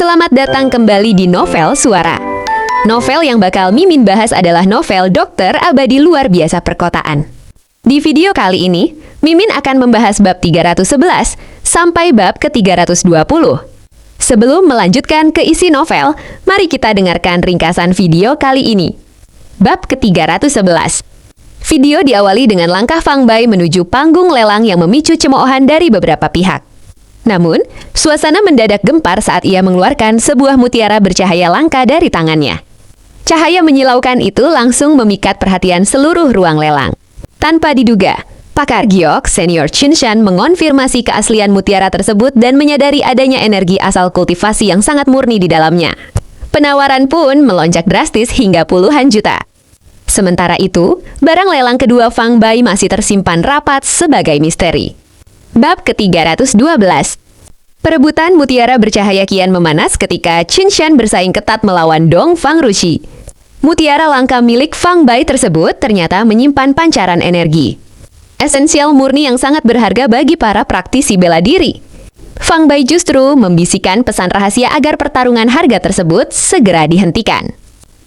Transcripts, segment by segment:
Selamat datang kembali di Novel Suara. Novel yang bakal Mimin bahas adalah novel Dokter Abadi Luar Biasa Perkotaan. Di video kali ini, Mimin akan membahas bab 311 sampai bab ke-320. Sebelum melanjutkan ke isi novel, mari kita dengarkan ringkasan video kali ini. Bab ke-311. Video diawali dengan langkah Fang Bai menuju panggung lelang yang memicu cemoohan dari beberapa pihak. Namun, suasana mendadak gempar saat ia mengeluarkan sebuah mutiara bercahaya langka dari tangannya. Cahaya menyilaukan itu langsung memikat perhatian seluruh ruang lelang. Tanpa diduga, pakar giok senior Qinshan mengonfirmasi keaslian mutiara tersebut dan menyadari adanya energi asal kultivasi yang sangat murni di dalamnya. Penawaran pun melonjak drastis hingga puluhan juta. Sementara itu, barang lelang kedua Fang Bai masih tersimpan rapat sebagai misteri. Bab ke-312. Perebutan mutiara bercahaya kian memanas ketika Qinshan bersaing ketat melawan Dong Fang Rushi. Mutiara langka milik Fang Bai tersebut ternyata menyimpan pancaran energi esensial murni yang sangat berharga bagi para praktisi bela diri. Fang Bai justru membisikkan pesan rahasia agar pertarungan harga tersebut segera dihentikan.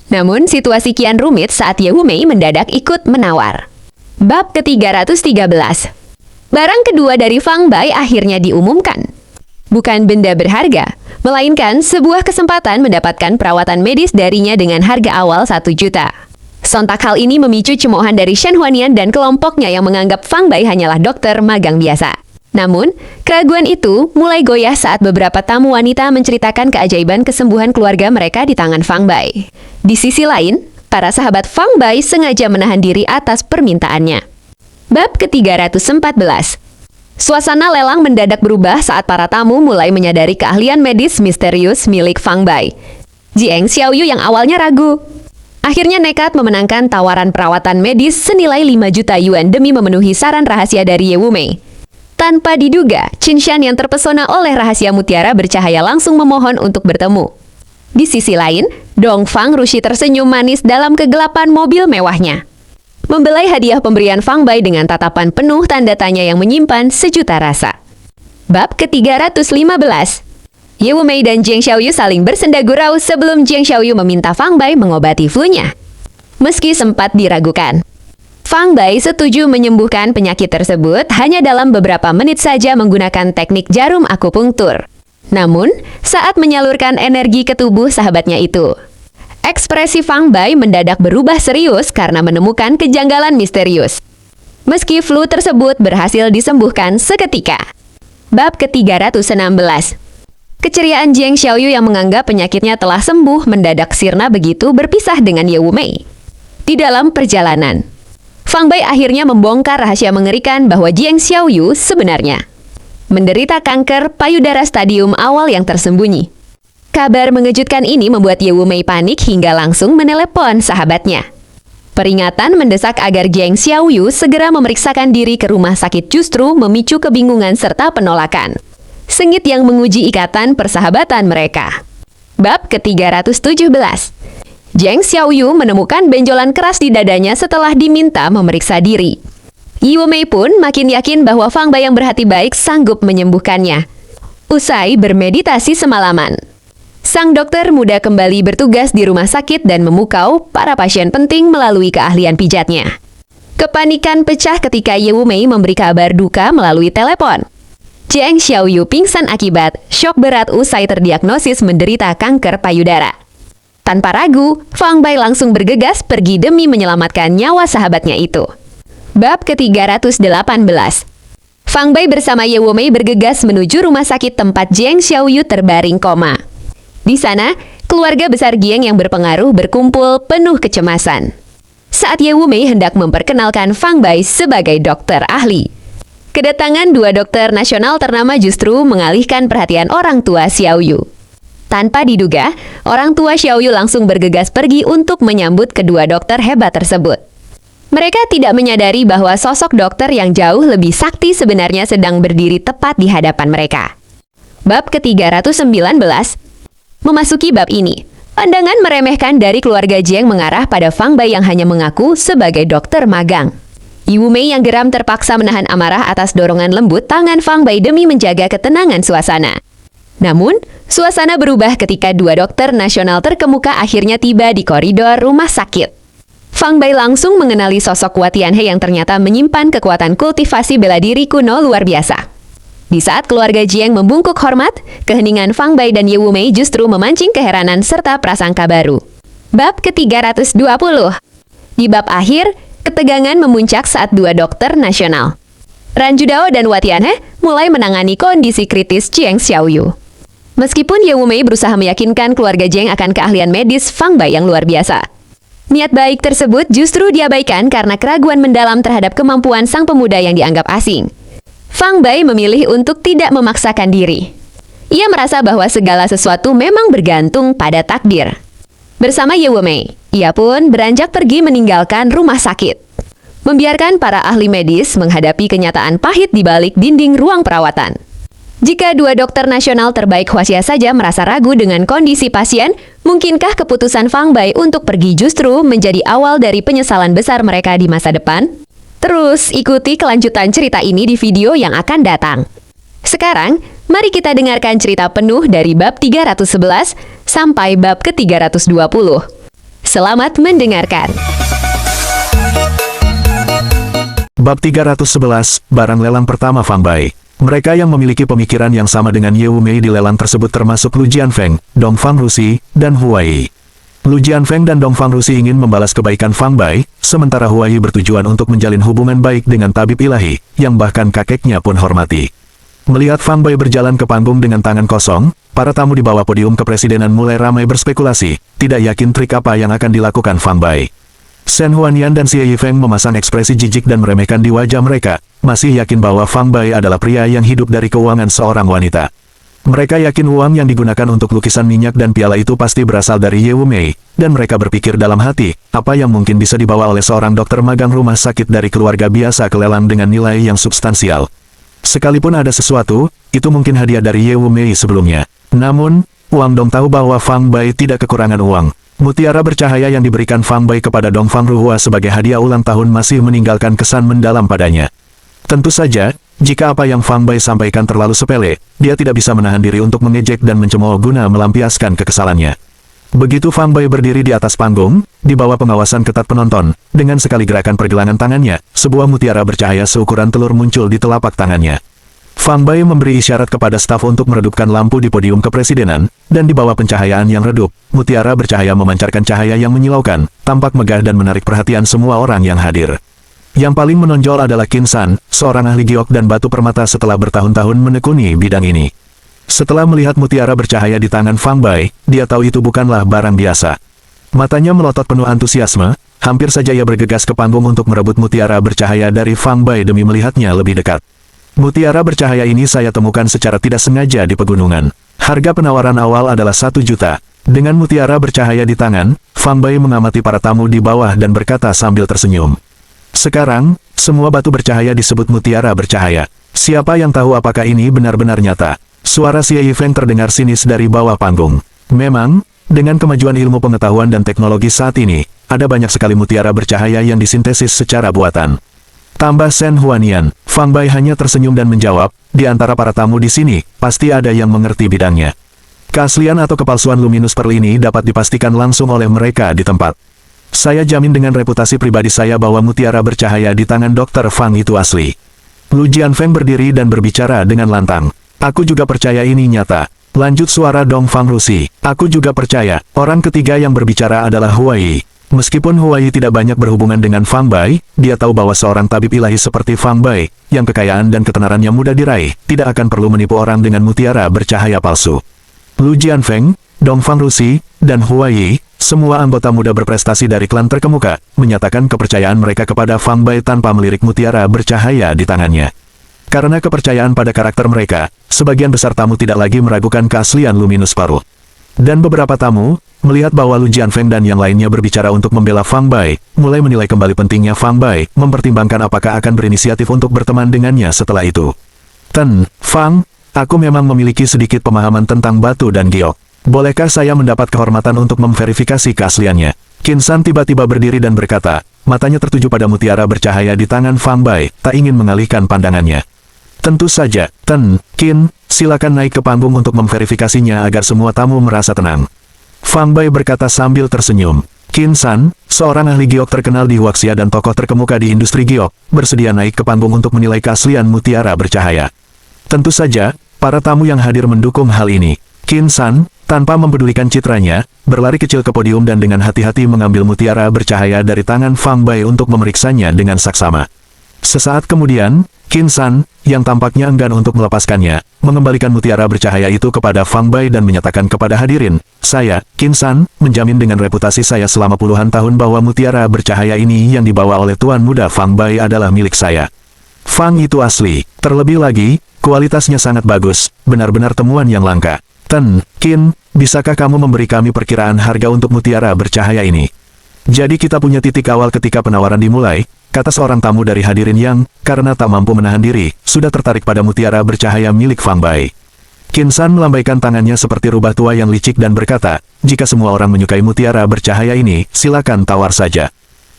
Namun situasi kian rumit saat Ye Wumei mendadak ikut menawar. Bab ke-313. Barang kedua dari Fang Bai akhirnya diumumkan. Bukan benda berharga, melainkan sebuah kesempatan mendapatkan perawatan medis darinya dengan harga awal 1 juta. Sontak hal ini memicu cemoohan dari Shen Huanian dan kelompoknya yang menganggap Fang Bai hanyalah dokter magang biasa. Namun, keraguan itu mulai goyah saat beberapa tamu wanita menceritakan keajaiban kesembuhan keluarga mereka di tangan Fang Bai. Di sisi lain, para sahabat Fang Bai sengaja menahan diri atas permintaannya. Bab ke-314. Suasana lelang mendadak berubah saat para tamu mulai menyadari keahlian medis misterius milik Fang Bai. Jiang Xiaoyu yang awalnya ragu, akhirnya nekat memenangkan tawaran perawatan medis senilai 5 juta yuan demi memenuhi saran rahasia dari Ye Wumei. Tanpa diduga, Qinshan yang terpesona oleh rahasia mutiara bercahaya langsung memohon untuk bertemu. Di sisi lain, Dong Fang Rushi tersenyum manis dalam kegelapan mobil mewahnya, membelai hadiah pemberian Fang Bai dengan tatapan penuh tanda tanya yang menyimpan sejuta rasa. Bab ke-315. Ye Wumei dan Jiang Xiaoyu saling bersenda gurau sebelum Jiang Xiaoyu meminta Fang Bai mengobati flu-nya. Meski sempat diragukan, Fang Bai setuju menyembuhkan penyakit tersebut hanya dalam beberapa menit saja menggunakan teknik jarum akupunktur. Namun, saat menyalurkan energi ke tubuh sahabatnya itu, ekspresi Fang Bai mendadak berubah serius karena menemukan kejanggalan misterius. Meski flu tersebut berhasil disembuhkan seketika. Bab ke-316. Keceriaan Jiang Xiaoyu yang menganggap penyakitnya telah sembuh mendadak sirna begitu berpisah dengan Ye Wumei. Di dalam perjalanan, Fang Bai akhirnya membongkar rahasia mengerikan bahwa Jiang Xiaoyu sebenarnya menderita kanker payudara stadium awal yang tersembunyi. Kabar mengejutkan ini membuat Ye Wumei panik hingga langsung menelepon sahabatnya. Peringatan mendesak agar Jiang Xiaoyu segera memeriksakan diri ke rumah sakit justru memicu kebingungan serta penolakan. Sengit yang menguji ikatan persahabatan mereka. Bab ke-317. Jiang Xiaoyu menemukan benjolan keras di dadanya setelah diminta memeriksa diri. Ye Wumei pun makin yakin bahwa Fang Bai yang berhati baik sanggup menyembuhkannya. Usai bermeditasi semalaman, sang dokter muda kembali bertugas di rumah sakit dan memukau para pasien penting melalui keahlian pijatnya. Kepanikan pecah ketika Ye Wumei memberi kabar duka melalui telepon. Jiang Xiaoyu pingsan akibat syok berat usai terdiagnosis menderita kanker payudara. Tanpa ragu, Fang Bai langsung bergegas pergi demi menyelamatkan nyawa sahabatnya itu. Bab ke-318. Fang Bai bersama Ye Wumei bergegas menuju rumah sakit tempat Jiang Xiaoyu terbaring koma. Di sana, keluarga besar Jiang yang berpengaruh berkumpul penuh kecemasan saat Ye Wumei hendak memperkenalkan Fang Bai sebagai dokter ahli. Kedatangan dua dokter nasional ternama justru mengalihkan perhatian orang tua Xiaoyu. Tanpa diduga, orang tua Xiaoyu langsung bergegas pergi untuk menyambut kedua dokter hebat tersebut. Mereka tidak menyadari bahwa sosok dokter yang jauh lebih sakti sebenarnya sedang berdiri tepat di hadapan mereka. Bab ke-319. Memasuki bab ini, pandangan meremehkan dari keluarga Jiang mengarah pada Fang Bai yang hanya mengaku sebagai dokter magang. Ye Wumei yang geram terpaksa menahan amarah atas dorongan lembut tangan Fang Bai demi menjaga ketenangan suasana. Namun, suasana berubah ketika dua dokter nasional terkemuka akhirnya tiba di koridor rumah sakit. Fang Bai langsung mengenali sosok Hua Tianhe yang ternyata menyimpan kekuatan kultivasi bela diri kuno luar biasa. Di saat keluarga Jiang membungkuk hormat, keheningan Fang Bai dan Ye Wumei justru memancing keheranan serta prasangka baru. Bab ke-320. Di bab akhir, ketegangan memuncak saat dua dokter nasional, Ran Judao dan Hua Tianhe, mulai menangani kondisi kritis Jiang Xiaoyu. Meskipun Ye Wumei berusaha meyakinkan keluarga Jiang akan keahlian medis Fang Bai yang luar biasa, niat baik tersebut justru diabaikan karena keraguan mendalam terhadap kemampuan sang pemuda yang dianggap asing. Fang Bai memilih untuk tidak memaksakan diri. Ia merasa bahwa segala sesuatu memang bergantung pada takdir. Bersama Ye Wumei, ia pun beranjak pergi meninggalkan rumah sakit, membiarkan para ahli medis menghadapi kenyataan pahit di balik dinding ruang perawatan. Jika dua dokter nasional terbaik Huaxia saja merasa ragu dengan kondisi pasien, mungkinkah keputusan Fang Bai untuk pergi justru menjadi awal dari penyesalan besar mereka di masa depan? Terus ikuti kelanjutan cerita ini di video yang akan datang. Sekarang, mari kita dengarkan cerita penuh dari bab 311 sampai bab ke-320. Selamat mendengarkan. Bab 311, Barang Lelang Pertama Fang Bai. Mereka yang memiliki pemikiran yang sama dengan Ye Wumei di lelang tersebut termasuk Lu Jianfeng, Dong Fangrusi, dan Huai. Lu Jianfeng dan Dong Fangrusi ingin membalas kebaikan Fang Bai, sementara Huai bertujuan untuk menjalin hubungan baik dengan tabib ilahi, yang bahkan kakeknya pun hormati. Melihat Fang Bai berjalan ke panggung dengan tangan kosong, para tamu di bawah podium kepresidenan mulai ramai berspekulasi, tidak yakin trik apa yang akan dilakukan Fang Bai. Shen Huanian dan Xie Yifeng memasang ekspresi jijik dan meremehkan di wajah mereka, masih yakin bahwa Fang Bai adalah pria yang hidup dari keuangan seorang wanita. Mereka yakin uang yang digunakan untuk lukisan minyak dan piala itu pasti berasal dari Ye Wumei, dan mereka berpikir dalam hati, apa yang mungkin bisa dibawa oleh seorang dokter magang rumah sakit dari keluarga biasa ke lelang dengan nilai yang substansial. Sekalipun ada sesuatu, itu mungkin hadiah dari Ye Wumei sebelumnya. Namun, Wang Dong tahu bahwa Fang Bai tidak kekurangan uang. Mutiara bercahaya yang diberikan Fang Bai kepada Dong Fangruhua sebagai hadiah ulang tahun masih meninggalkan kesan mendalam padanya. Tentu saja, jika apa yang Fang Bai sampaikan terlalu sepele, dia tidak bisa menahan diri untuk mengejek dan mencemooh guna melampiaskan kekesalannya. Begitu Fang Bai berdiri di atas panggung, di bawah pengawasan ketat penonton, dengan sekali gerakan pergelangan tangannya, sebuah mutiara bercahaya seukuran telur muncul di telapak tangannya. Fang Bai memberi isyarat kepada staf untuk meredupkan lampu di podium kepresidenan, dan di bawah pencahayaan yang redup, mutiara bercahaya memancarkan cahaya yang menyilaukan, tampak megah dan menarik perhatian semua orang yang hadir. Yang paling menonjol adalah Qin San, seorang ahli giok dan batu permata setelah bertahun-tahun menekuni bidang ini. Setelah melihat mutiara bercahaya di tangan Fang Bai, dia tahu itu bukanlah barang biasa. Matanya melotot penuh antusiasme, hampir saja ia bergegas ke panggung untuk merebut mutiara bercahaya dari Fang Bai demi melihatnya lebih dekat. Mutiara bercahaya ini saya temukan secara tidak sengaja di pegunungan. Harga penawaran awal adalah 1 juta. Dengan mutiara bercahaya di tangan, Fang Bai mengamati para tamu di bawah dan berkata sambil tersenyum. Sekarang, semua batu bercahaya disebut mutiara bercahaya. Siapa yang tahu apakah ini benar-benar nyata? Suara Xie Yifeng terdengar sinis dari bawah panggung. Memang, dengan kemajuan ilmu pengetahuan dan teknologi saat ini, ada banyak sekali mutiara bercahaya yang disintesis secara buatan. Tambah Shen Huanian, Fang Bai hanya tersenyum dan menjawab, di antara para tamu di sini, pasti ada yang mengerti bidangnya. Keaslian atau kepalsuan luminus pearl ini dapat dipastikan langsung oleh mereka di tempat. Saya jamin dengan reputasi pribadi saya bahwa mutiara bercahaya di tangan Dr. Fang itu asli. Lu Jianfeng berdiri dan berbicara dengan lantang. Aku juga percaya ini nyata. Lanjut suara Dong Fangrusi. Aku juga percaya. Orang ketiga yang berbicara adalah Huai. Meskipun Huai tidak banyak berhubungan dengan Fang Bai, dia tahu bahwa seorang tabib ilahi seperti Fang Bai, yang kekayaan dan ketenarannya mudah diraih, tidak akan perlu menipu orang dengan mutiara bercahaya palsu. Lu Jianfeng, Dong Fangrusi, dan Huai, semua anggota muda berprestasi dari klan terkemuka, menyatakan kepercayaan mereka kepada Fang Bai tanpa melirik mutiara bercahaya di tangannya. Karena kepercayaan pada karakter mereka, sebagian besar tamu tidak lagi meragukan keaslian luminus pearl. Dan beberapa tamu, melihat bahwa Lu Jianfeng dan yang lainnya berbicara untuk membela Fang Bai, mulai menilai kembali pentingnya Fang Bai, mempertimbangkan apakah akan berinisiatif untuk berteman dengannya setelah itu. Fang, aku memang memiliki sedikit pemahaman tentang batu dan giok. Bolehkah saya mendapat kehormatan untuk memverifikasi keasliannya? Qin San tiba-tiba berdiri dan berkata, matanya tertuju pada mutiara bercahaya di tangan Fang Bai, tak ingin mengalihkan pandangannya. Tentu saja, Qin silakan naik ke panggung untuk memverifikasinya agar semua tamu merasa tenang. Fang Bai berkata sambil tersenyum. Qin San, seorang ahli giok terkenal di Huaxia dan tokoh terkemuka di industri giok, bersedia naik ke panggung untuk menilai keaslian mutiara bercahaya. Tentu saja, para tamu yang hadir mendukung hal ini. Qin San, tanpa mempedulikan citranya, berlari kecil ke podium dan dengan hati-hati mengambil mutiara bercahaya dari tangan Fang Bai untuk memeriksanya dengan saksama. Sesaat kemudian, Qin San, yang tampaknya enggan untuk melepaskannya, mengembalikan mutiara bercahaya itu kepada Fang Bai dan menyatakan kepada hadirin, "Saya, Qin San, menjamin dengan reputasi saya selama puluhan tahun bahwa mutiara bercahaya ini yang dibawa oleh Tuan Muda Fang Bai adalah milik saya. Fang itu asli, terlebih lagi, kualitasnya sangat bagus, benar-benar temuan yang langka. Ten, Qin, bisakah kamu memberi kami perkiraan harga untuk mutiara bercahaya ini?" "Jadi kita punya titik awal ketika penawaran dimulai," kata seorang tamu dari hadirin yang, karena tak mampu menahan diri, sudah tertarik pada mutiara bercahaya milik Fang Bai. Qin San melambaikan tangannya seperti rubah tua yang licik dan berkata, "Jika semua orang menyukai mutiara bercahaya ini, silakan tawar saja.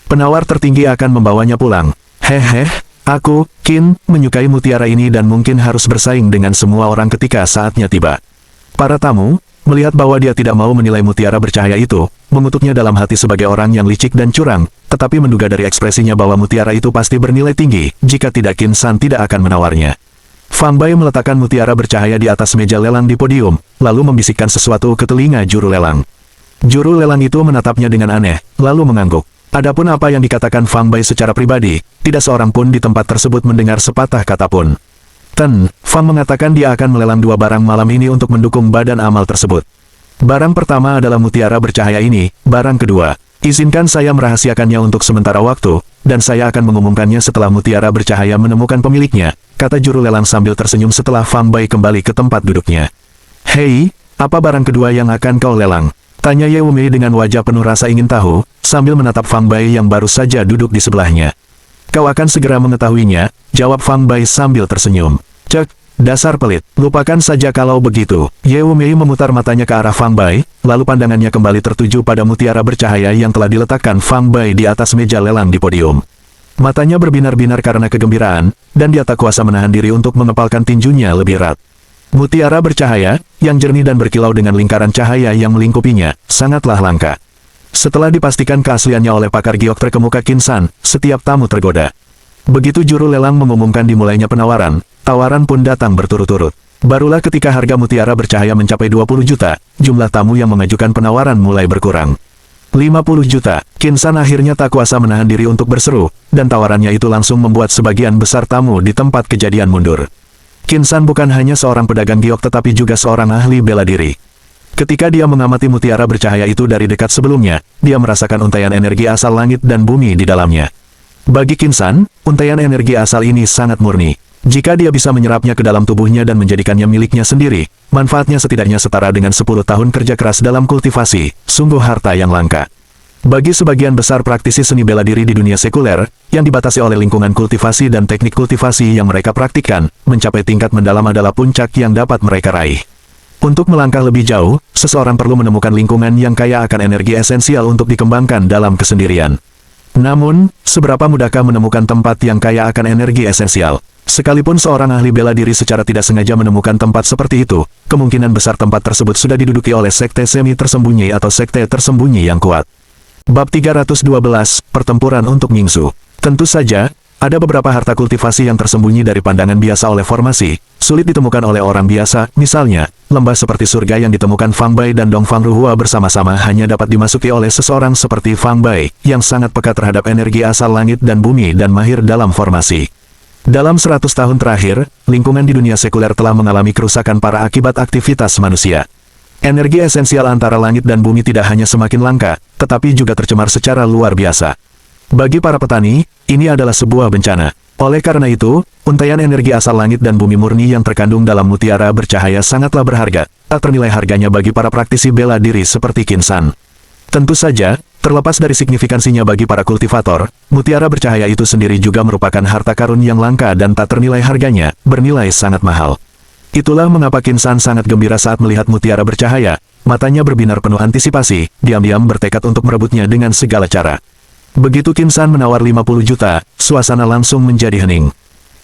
Penawar tertinggi akan membawanya pulang." "Hehe, aku, Qin, menyukai mutiara ini dan mungkin harus bersaing dengan semua orang ketika saatnya tiba." Para tamu, melihat bahwa dia tidak mau menilai mutiara bercahaya itu, mengutuknya dalam hati sebagai orang yang licik dan curang, tetapi menduga dari ekspresinya bahwa mutiara itu pasti bernilai tinggi, jika tidak Qin San tidak akan menawarnya. Fang Bai meletakkan mutiara bercahaya di atas meja lelang di podium, lalu membisikkan sesuatu ke telinga juru lelang. Juru lelang itu menatapnya dengan aneh, lalu mengangguk. Adapun apa yang dikatakan Fang Bai secara pribadi, tidak seorang pun di tempat tersebut mendengar sepatah kata pun. Ten, Fang mengatakan dia akan melelang 2 barang malam ini untuk mendukung badan amal tersebut. Barang pertama adalah mutiara bercahaya ini, barang kedua, izinkan saya merahasiakannya untuk sementara waktu, dan saya akan mengumumkannya setelah mutiara bercahaya menemukan pemiliknya, kata juru lelang sambil tersenyum setelah Fang Bai kembali ke tempat duduknya. "Hei, apa barang kedua yang akan kau lelang?" tanya Ye Wumei dengan wajah penuh rasa ingin tahu, sambil menatap Fang Bai yang baru saja duduk di sebelahnya. "Kau akan segera mengetahuinya," jawab Fang Bai sambil tersenyum. "Cek, dasar pelit, lupakan saja kalau begitu." Ye Wumei memutar matanya ke arah Fang Bai, lalu pandangannya kembali tertuju pada mutiara bercahaya yang telah diletakkan Fang Bai di atas meja lelang di podium. Matanya berbinar-binar karena kegembiraan, dan dia tak kuasa menahan diri untuk mengepalkan tinjunya lebih erat. Mutiara bercahaya, yang jernih dan berkilau dengan lingkaran cahaya yang melingkupinya, sangatlah langka. Setelah dipastikan keasliannya oleh pakar giok terkemuka Qin San, setiap tamu tergoda. Begitu juru lelang mengumumkan dimulainya penawaran, tawaran pun datang berturut-turut. Barulah ketika harga mutiara bercahaya mencapai 20 juta, jumlah tamu yang mengajukan penawaran mulai berkurang. 50 juta, Qin San akhirnya tak kuasa menahan diri untuk berseru, dan tawarannya itu langsung membuat sebagian besar tamu di tempat kejadian mundur. Qin San bukan hanya seorang pedagang giok tetapi juga seorang ahli bela diri. Ketika dia mengamati mutiara bercahaya itu dari dekat sebelumnya, dia merasakan untaian energi asal langit dan bumi di dalamnya. Bagi Qin San, untaian energi asal ini sangat murni. Jika dia bisa menyerapnya ke dalam tubuhnya dan menjadikannya miliknya sendiri, manfaatnya setidaknya setara dengan 10 tahun kerja keras dalam kultivasi, sungguh harta yang langka. Bagi sebagian besar praktisi seni bela diri di dunia sekuler, yang dibatasi oleh lingkungan kultivasi dan teknik kultivasi yang mereka praktikkan, mencapai tingkat mendalam adalah puncak yang dapat mereka raih. Untuk melangkah lebih jauh, seseorang perlu menemukan lingkungan yang kaya akan energi esensial untuk dikembangkan dalam kesendirian. Namun, seberapa mudahkah menemukan tempat yang kaya akan energi esensial? Sekalipun seorang ahli bela diri secara tidak sengaja menemukan tempat seperti itu, kemungkinan besar tempat tersebut sudah diduduki oleh sekte semi tersembunyi atau sekte tersembunyi yang kuat. Bab 312, Pertempuran untuk Nyingsu. Tentu saja, ada beberapa harta kultivasi yang tersembunyi dari pandangan biasa oleh formasi, sulit ditemukan oleh orang biasa, misalnya, lembah seperti surga yang ditemukan Fang Bai dan Dong Fang Ruhua bersama-sama hanya dapat dimasuki oleh seseorang seperti Fang Bai, yang sangat peka terhadap energi asal langit dan bumi dan mahir dalam formasi. Dalam 100 tahun terakhir, lingkungan di dunia sekuler telah mengalami kerusakan parah akibat aktivitas manusia. Energi esensial antara langit dan bumi tidak hanya semakin langka, tetapi juga tercemar secara luar biasa. Bagi para petani, ini adalah sebuah bencana. Oleh karena itu, untaian energi asal langit dan bumi murni yang terkandung dalam mutiara bercahaya sangatlah berharga, tak ternilai harganya bagi para praktisi bela diri seperti Qin San. Tentu saja, terlepas dari signifikansinya bagi para kultivator, mutiara bercahaya itu sendiri juga merupakan harta karun yang langka dan tak ternilai harganya, bernilai sangat mahal. Itulah mengapa Qin San sangat gembira saat melihat mutiara bercahaya, matanya berbinar penuh antisipasi, diam-diam bertekad untuk merebutnya dengan segala cara. Begitu Qin San menawar 50 juta, suasana langsung menjadi hening.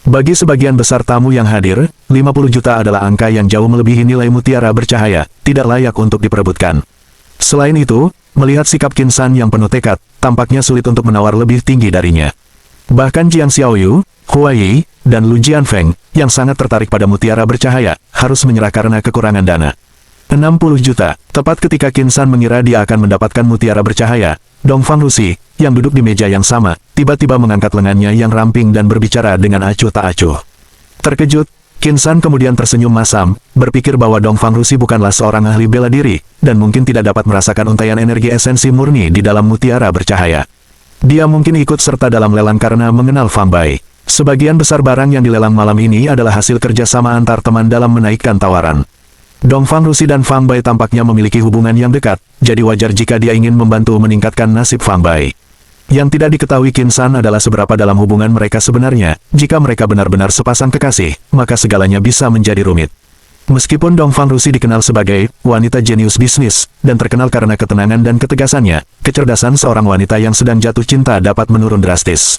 Bagi sebagian besar tamu yang hadir, 50 juta adalah angka yang jauh melebihi nilai mutiara bercahaya, tidak layak untuk diperebutkan. Selain itu, melihat sikap Qin San yang penuh tekad, tampaknya sulit untuk menawar lebih tinggi darinya. Bahkan Jiang Xiaoyu, Huai, dan Lu Jianfeng, yang sangat tertarik pada mutiara bercahaya, harus menyerah karena kekurangan dana. 60 juta, tepat ketika Qin San mengira dia akan mendapatkan mutiara bercahaya, Dongfang Rusi, yang duduk di meja yang sama, tiba-tiba mengangkat lengannya yang ramping dan berbicara dengan acuh tak acuh. Terkejut, Qin San kemudian tersenyum masam, berpikir bahwa Dongfang Rusi bukanlah seorang ahli bela diri, dan mungkin tidak dapat merasakan untaian energi esensi murni di dalam mutiara bercahaya. Dia mungkin ikut serta dalam lelang karena mengenal Fang Bai. Sebagian besar barang yang dilelang malam ini adalah hasil kerjasama antar teman dalam menaikkan tawaran. Dongfang Rusi dan Fang Bai tampaknya memiliki hubungan yang dekat, jadi wajar jika dia ingin membantu meningkatkan nasib Fang Bai. Yang tidak diketahui Qin San adalah seberapa dalam hubungan mereka sebenarnya. Jika mereka benar-benar sepasang kekasih, maka segalanya bisa menjadi rumit. Meskipun Dongfang Rusi dikenal sebagai wanita jenius bisnis, dan terkenal karena ketenangan dan ketegasannya, kecerdasan seorang wanita yang sedang jatuh cinta dapat menurun drastis.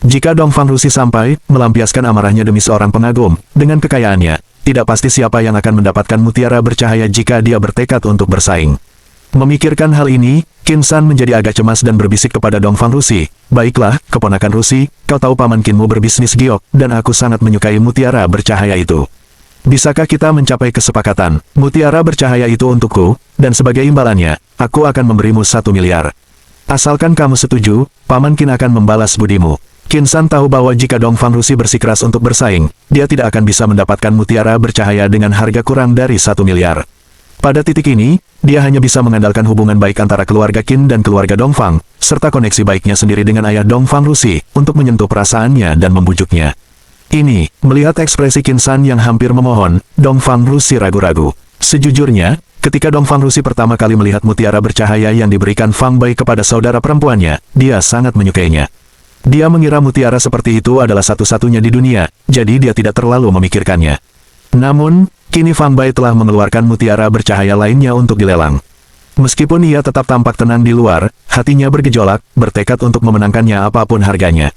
Jika Dongfang Rusi sampai melampiaskan amarahnya demi seorang pengagum, dengan kekayaannya, tidak pasti siapa yang akan mendapatkan mutiara bercahaya jika dia bertekad untuk bersaing. Memikirkan hal ini, Qin San menjadi agak cemas dan berbisik kepada Dongfang Rusi, "Baiklah, keponakan Rusi, kau tahu paman Qinmu berbisnis giok, dan aku sangat menyukai mutiara bercahaya itu. Bisakah kita mencapai kesepakatan? Mutiara bercahaya itu untukku, dan sebagai imbalannya, aku akan memberimu 1 miliar. Asalkan kamu setuju, paman Qin akan membalas budimu." Qin San tahu bahwa jika Dongfang Rusi bersikeras untuk bersaing, dia tidak akan bisa mendapatkan mutiara bercahaya dengan harga kurang dari 1 miliar. Pada titik ini, dia hanya bisa mengandalkan hubungan baik antara keluarga Qin dan keluarga Dongfang, serta koneksi baiknya sendiri dengan ayah Dongfang Rusi, untuk menyentuh perasaannya dan membujuknya. Ini, melihat ekspresi Qin San yang hampir memohon, Dongfang Rusi ragu-ragu. Sejujurnya, ketika Dongfang Rusi pertama kali melihat mutiara bercahaya yang diberikan Fang Bai kepada saudara perempuannya, dia sangat menyukainya. Dia mengira mutiara seperti itu adalah satu-satunya di dunia, jadi dia tidak terlalu memikirkannya. Namun, kini Fang Bai telah mengeluarkan mutiara bercahaya lainnya untuk dilelang. Meskipun ia tetap tampak tenang di luar, hatinya bergejolak, bertekad untuk memenangkannya apapun harganya.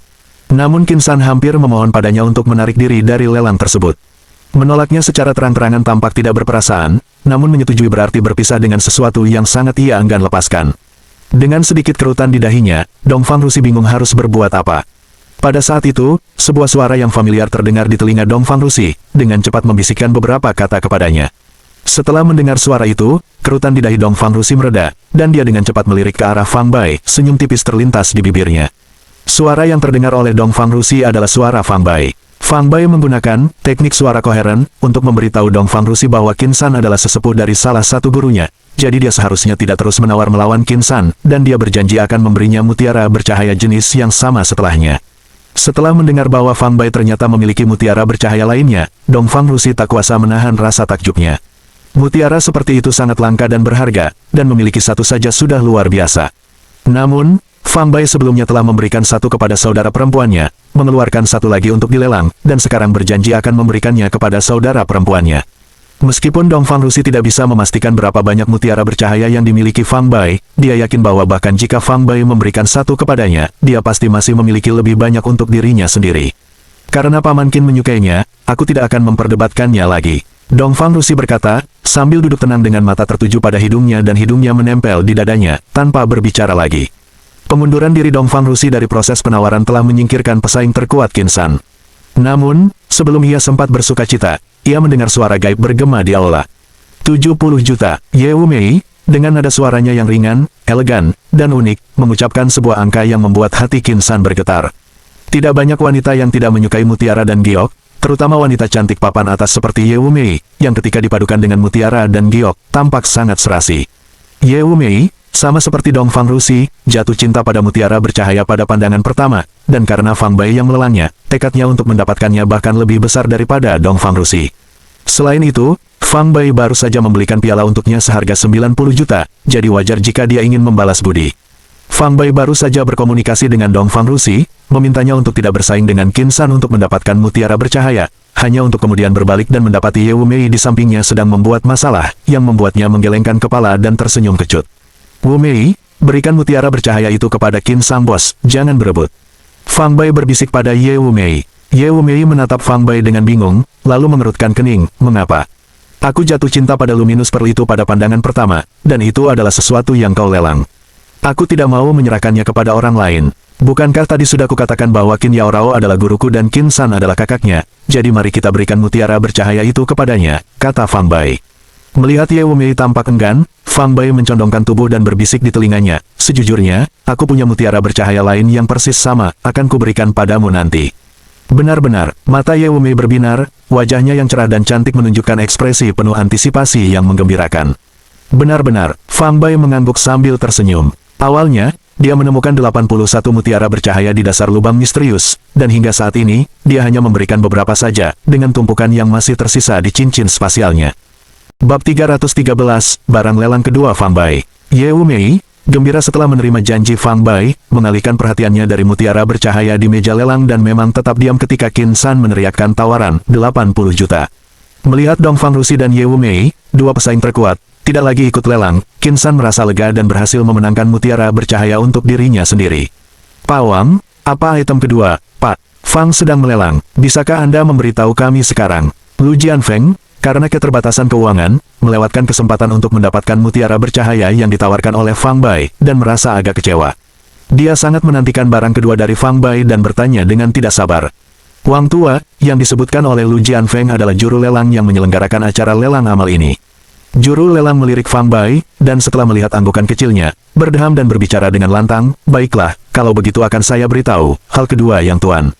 Namun Qin San hampir memohon padanya untuk menarik diri dari lelang tersebut. Menolaknya secara terang-terangan tampak tidak berperasaan, namun menyetujui berarti berpisah dengan sesuatu yang sangat ia enggan lepaskan. Dengan sedikit kerutan di dahinya, Dongfang Rusi bingung harus berbuat apa. Pada saat itu, sebuah suara yang familiar terdengar di telinga Dongfang Rusi, dengan cepat membisikkan beberapa kata kepadanya. Setelah mendengar suara itu, kerutan di dahi Dongfang Rusi mereda, dan dia dengan cepat melirik ke arah Fang Bai, senyum tipis terlintas di bibirnya. Suara yang terdengar oleh Dongfang Rusi adalah suara Fang Bai. Fang Bai menggunakan teknik suara koheren untuk memberitahu Dongfang Rusi bahwa Qin San adalah sesepuh dari salah satu gurunya. Jadi dia seharusnya tidak terus menawar melawan Qin San, dan dia berjanji akan memberinya mutiara bercahaya jenis yang sama setelahnya. Setelah mendengar bahwa Fang Bai ternyata memiliki mutiara bercahaya lainnya, Dongfang Rusi tak kuasa menahan rasa takjubnya. Mutiara seperti itu sangat langka dan berharga, dan memiliki satu saja sudah luar biasa. Namun, Fang Bai sebelumnya telah memberikan satu kepada saudara perempuannya, mengeluarkan satu lagi untuk dilelang, dan sekarang berjanji akan memberikannya kepada saudara perempuannya. Meskipun Dongfang Rusi tidak bisa memastikan berapa banyak mutiara bercahaya yang dimiliki Fang Bai, dia yakin bahwa bahkan jika Fang Bai memberikan satu kepadanya, dia pasti masih memiliki lebih banyak untuk dirinya sendiri. Karena Paman Qin menyukainya, aku tidak akan memperdebatkannya lagi. Dongfang Rusi berkata, sambil duduk tenang dengan mata tertuju pada hidungnya dan hidungnya menempel di dadanya, tanpa berbicara lagi. Pengunduran diri Dongfang Rusi dari proses penawaran telah menyingkirkan pesaing terkuat Qin San. Namun, sebelum ia sempat bersuka cita, ia mendengar suara gaib bergema di aula. 70 juta, Ye Wu Mei, dengan nada suaranya yang ringan, elegan, dan unik, mengucapkan sebuah angka yang membuat hati Qin San bergetar. Tidak banyak wanita yang tidak menyukai mutiara dan giok, terutama wanita cantik papan atas seperti Ye Wu Mei, yang ketika dipadukan dengan mutiara dan giok, tampak sangat serasi. Ye Wu Mei, sama seperti Dongfang Rusi, jatuh cinta pada mutiara bercahaya pada pandangan pertama, dan karena Fang Bai yang melelangnya, tekadnya untuk mendapatkannya bahkan lebih besar daripada Dongfang Rusi. Selain itu, Fang Bai baru saja membelikan piala untuknya seharga 90 juta, jadi wajar jika dia ingin membalas budi. Fang Bai baru saja berkomunikasi dengan Dongfang Rusi, memintanya untuk tidak bersaing dengan Qin San untuk mendapatkan mutiara bercahaya, hanya untuk kemudian berbalik dan mendapati Ye Wu Mei di sampingnya sedang membuat masalah, yang membuatnya menggelengkan kepala dan tersenyum kecut. Wu Mei, berikan mutiara bercahaya itu kepada Qin San bos, jangan berebut. Fang Bai berbisik pada Ye Wu Mei. Ye Wumei menatap Fang Bai dengan bingung, lalu mengerutkan kening. Mengapa? Aku jatuh cinta pada Luminous Pearl itu pada pandangan pertama, dan itu adalah sesuatu yang kau lelang. Aku tidak mau menyerahkannya kepada orang lain. Bukankah tadi sudah kukatakan bahwa Qin Yao Rao adalah guruku dan Qin San adalah kakaknya, jadi mari kita berikan mutiara bercahaya itu kepadanya, kata Fang Bai. Melihat Ye Wumei tampak enggan, Fang Bai mencondongkan tubuh dan berbisik di telinganya, sejujurnya, aku punya mutiara bercahaya lain yang persis sama, akan kuberikan padamu nanti. Benar-benar, mata Ye Wumei berbinar, wajahnya yang cerah dan cantik menunjukkan ekspresi penuh antisipasi yang menggembirakan. Benar-benar, Fang Bai mengangguk sambil tersenyum. Awalnya, dia menemukan 81 mutiara bercahaya di dasar lubang misterius, dan hingga saat ini, dia hanya memberikan beberapa saja, dengan tumpukan yang masih tersisa di cincin spasialnya. Bab 313, Barang Lelang Kedua Fang Bai. Ye Wumei, gembira setelah menerima janji Fang Bai, mengalihkan perhatiannya dari mutiara bercahaya di meja lelang dan memang tetap diam ketika Qin San meneriakkan tawaran 80 juta. Melihat Dongfang Rusi dan Ye Wumei, dua pesaing terkuat, tidak lagi ikut lelang, Qin San merasa lega dan berhasil memenangkan mutiara bercahaya untuk dirinya sendiri. Pak Wang, apa item kedua, Pak? Fang sedang melelang, bisakah Anda memberitahu kami sekarang? Lu Jianfeng, karena keterbatasan keuangan, melewatkan kesempatan untuk mendapatkan mutiara bercahaya yang ditawarkan oleh Fang Bai, dan merasa agak kecewa. Dia sangat menantikan barang kedua dari Fang Bai dan bertanya dengan tidak sabar. Wang Tua, yang disebutkan oleh Lu Jianfeng adalah juru lelang yang menyelenggarakan acara lelang amal ini. Juru lelang melirik Fang Bai, dan setelah melihat anggukan kecilnya, berdeham dan berbicara dengan lantang, baiklah, kalau begitu akan saya beritahu, hal kedua yang tuan.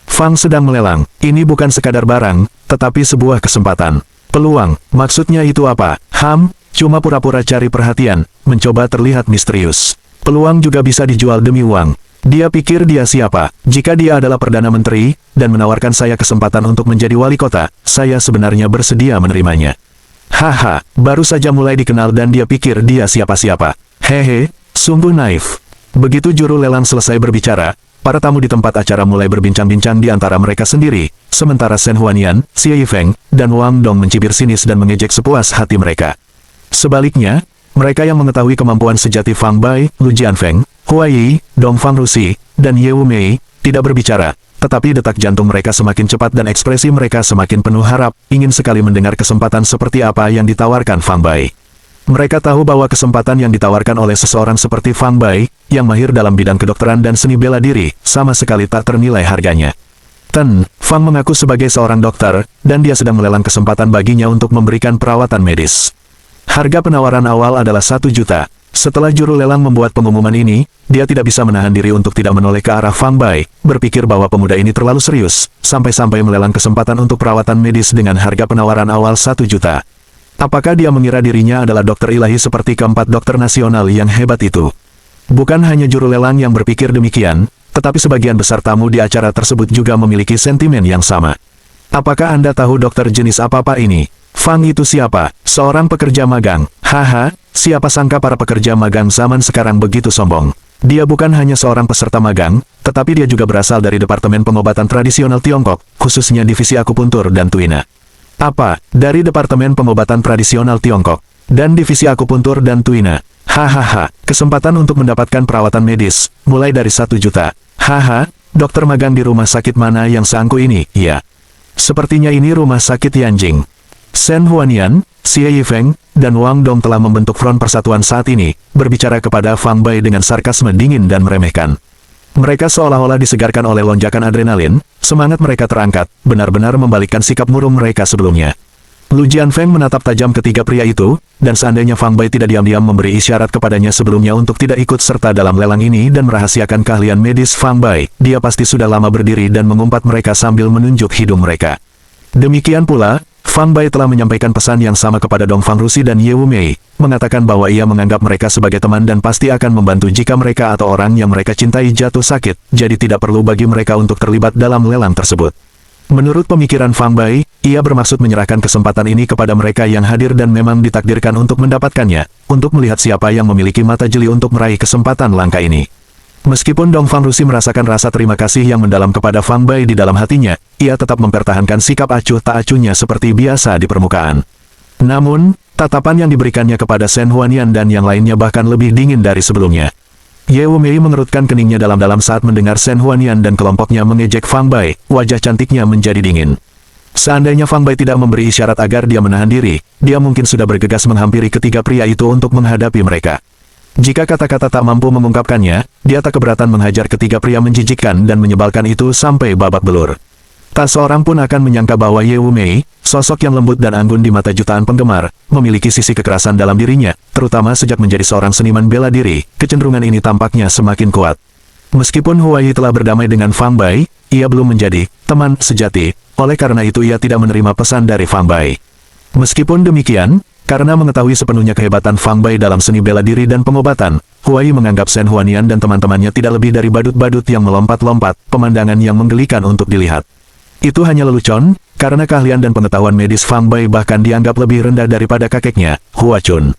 Fang sedang melelang, ini bukan sekadar barang, tetapi sebuah kesempatan. Peluang, maksudnya itu apa? Cuma pura-pura cari perhatian, mencoba terlihat misterius. Peluang juga bisa dijual demi uang. Dia pikir dia siapa? Jika dia adalah Perdana Menteri, dan menawarkan saya kesempatan untuk menjadi wali kota, saya sebenarnya bersedia menerimanya. Haha, baru saja mulai dikenal dan dia pikir dia siapa-siapa. Hehe, sungguh naif. Begitu juru lelang selesai berbicara, para tamu di tempat acara mulai berbincang-bincang di antara mereka sendiri, sementara Shen Huanian, Xie Yifeng, dan Wang Dong mencibir sinis dan mengejek sepuas hati mereka. Sebaliknya, mereka yang mengetahui kemampuan sejati Fang Bai, Lu Jianfeng, Huai, Dongfang Rusi, dan Ye Wumei, tidak berbicara, tetapi detak jantung mereka semakin cepat dan ekspresi mereka semakin penuh harap, ingin sekali mendengar kesempatan seperti apa yang ditawarkan Fang Bai. Mereka tahu bahwa kesempatan yang ditawarkan oleh seseorang seperti Fang Bai, yang mahir dalam bidang kedokteran dan seni bela diri, sama sekali tak ternilai harganya. Fang mengaku sebagai seorang dokter, dan dia sedang melelang kesempatan baginya untuk memberikan perawatan medis. Harga penawaran awal adalah 1 juta. Setelah juru lelang membuat pengumuman ini, dia tidak bisa menahan diri untuk tidak menoleh ke arah Fang Bai, berpikir bahwa pemuda ini terlalu serius, sampai-sampai melelang kesempatan untuk perawatan medis dengan harga penawaran awal 1 juta. Apakah dia mengira dirinya adalah dokter ilahi seperti keempat dokter nasional yang hebat itu? Bukan hanya juru lelang yang berpikir demikian, tetapi sebagian besar tamu di acara tersebut juga memiliki sentimen yang sama. Apakah Anda tahu dokter jenis apa-apa ini? Fang itu siapa? Seorang pekerja magang. Haha, siapa sangka para pekerja magang zaman sekarang begitu sombong. Dia bukan hanya seorang peserta magang, tetapi dia juga berasal dari Departemen Pengobatan Tradisional Tiongkok, khususnya Divisi Akupuntur dan Tuina. Apa? Dari Departemen Pengobatan Tradisional Tiongkok, dan Divisi Akupuntur dan Tuina. Hahaha, kesempatan untuk mendapatkan perawatan medis, mulai dari 1 juta. Haha, dokter magang di rumah sakit mana yang seangku ini? Iya. Sepertinya ini rumah sakit Yanjing. Shen Huanian, Xie Yifeng, dan Wang Dong telah membentuk front persatuan saat ini, berbicara kepada Fang Bai dengan sarkasme dingin dan meremehkan. Mereka seolah-olah disegarkan oleh lonjakan adrenalin, semangat mereka terangkat, benar-benar membalikkan sikap murung mereka sebelumnya. Lu Jianfeng menatap tajam ketiga pria itu, dan seandainya Fang Bai tidak diam-diam memberi isyarat kepadanya sebelumnya untuk tidak ikut serta dalam lelang ini dan merahasiakan keahlian medis Fang Bai, dia pasti sudah lama berdiri dan mengumpat mereka sambil menunjuk hidung mereka. Demikian pula, Fang Bai telah menyampaikan pesan yang sama kepada Dongfang Rusi dan Ye Wumei, mengatakan bahwa ia menganggap mereka sebagai teman dan pasti akan membantu jika mereka atau orang yang mereka cintai jatuh sakit, jadi tidak perlu bagi mereka untuk terlibat dalam lelang tersebut. Menurut pemikiran Fang Bai, ia bermaksud menyerahkan kesempatan ini kepada mereka yang hadir dan memang ditakdirkan untuk mendapatkannya, untuk melihat siapa yang memiliki mata jeli untuk meraih kesempatan langka ini. Meskipun Dongfang Rusi merasakan rasa terima kasih yang mendalam kepada Fang Bai di dalam hatinya, ia tetap mempertahankan sikap acuh tak acuhnya seperti biasa di permukaan. Namun, tatapan yang diberikannya kepada Shen Huanian dan yang lainnya bahkan lebih dingin dari sebelumnya. Ye Wumei mengerutkan keningnya dalam-dalam saat mendengar Shen Huanian dan kelompoknya mengejek Fang Bai, wajah cantiknya menjadi dingin. Seandainya Fang Bai tidak memberi isyarat agar dia menahan diri, dia mungkin sudah bergegas menghampiri ketiga pria itu untuk menghadapi mereka. Jika kata-kata tak mampu mengungkapkannya, dia tak keberatan menghajar ketiga pria menjijikkan dan menyebalkan itu sampai babak belur. Tak seorang pun akan menyangka bahwa Ye Wumei, sosok yang lembut dan anggun di mata jutaan penggemar, memiliki sisi kekerasan dalam dirinya, terutama sejak menjadi seorang seniman bela diri. Kecenderungan ini tampaknya semakin kuat. Meskipun Huai telah berdamai dengan Fang Bai, ia belum menjadi teman sejati, oleh karena itu ia tidak menerima pesan dari Fang Bai. Meskipun demikian, karena mengetahui sepenuhnya kehebatan Fang Bai dalam seni bela diri dan pengobatan, Huai menganggap Shen Huanian dan teman-temannya tidak lebih dari badut-badut yang melompat-lompat, pemandangan yang menggelikan untuk dilihat. Itu hanya lelucon, karena keahlian dan pengetahuan medis Fang Bai bahkan dianggap lebih rendah daripada kakeknya, Hua Chun.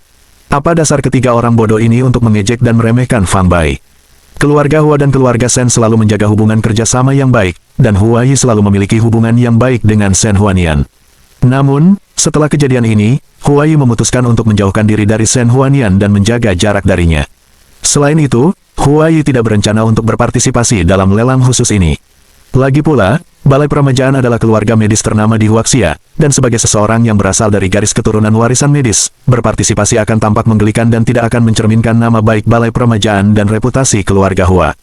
Apa dasar ketiga orang bodoh ini untuk mengejek dan meremehkan Fang Bai? Keluarga Hua dan keluarga Shen selalu menjaga hubungan kerjasama yang baik, dan Huai selalu memiliki hubungan yang baik dengan Shen Huanian. Namun, setelah kejadian ini, Huai memutuskan untuk menjauhkan diri dari Shen Huanian dan menjaga jarak darinya. Selain itu, Huai tidak berencana untuk berpartisipasi dalam lelang khusus ini. Lagi pula, Balai Peremajaan adalah keluarga medis ternama di Huaxia, dan sebagai seseorang yang berasal dari garis keturunan warisan medis, berpartisipasi akan tampak menggelikan dan tidak akan mencerminkan nama baik Balai Peremajaan dan reputasi keluarga Hua.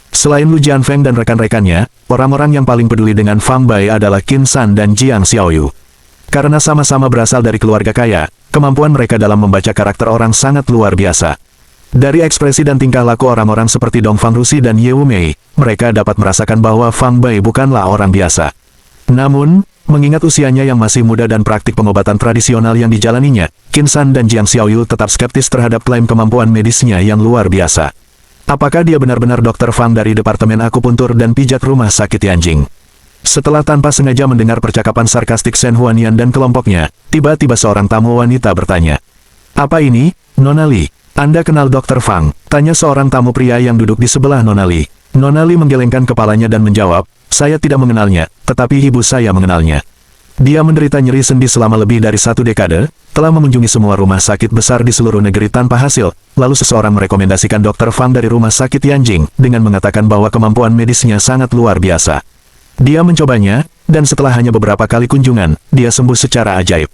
Selain Lu Jianfeng dan rekan-rekannya, orang-orang yang paling peduli dengan Fang Bai adalah Qin San dan Jiang Xiaoyu. Karena sama-sama berasal dari keluarga kaya, kemampuan mereka dalam membaca karakter orang sangat luar biasa. Dari ekspresi dan tingkah laku orang-orang seperti Dong Fangrusi dan Ye Wumei, mereka dapat merasakan bahwa Fang Bai bukanlah orang biasa. Namun, mengingat usianya yang masih muda dan praktik pengobatan tradisional yang dijalaninya, Qin San dan Jiang Xiaoyu tetap skeptis terhadap klaim kemampuan medisnya yang luar biasa. Apakah dia benar-benar Dr. Fang dari Departemen Akupuntur dan Pijat Rumah Sakit Yanjing? Setelah tanpa sengaja mendengar percakapan sarkastik Shen Huanian dan kelompoknya, tiba-tiba seorang tamu wanita bertanya. "Apa ini, Nona Li? Anda kenal Dr. Fang?" tanya seorang tamu pria yang duduk di sebelah Nona Li. Nona Li menggelengkan kepalanya dan menjawab, "Saya tidak mengenalnya, tetapi ibu saya mengenalnya. Dia menderita nyeri sendi selama lebih dari 1 dekade, telah mengunjungi semua rumah sakit besar di seluruh negeri tanpa hasil, lalu seseorang merekomendasikan Dr. Fang dari Rumah Sakit Yanjing, dengan mengatakan bahwa kemampuan medisnya sangat luar biasa. Dia mencobanya, dan setelah hanya beberapa kali kunjungan, dia sembuh secara ajaib."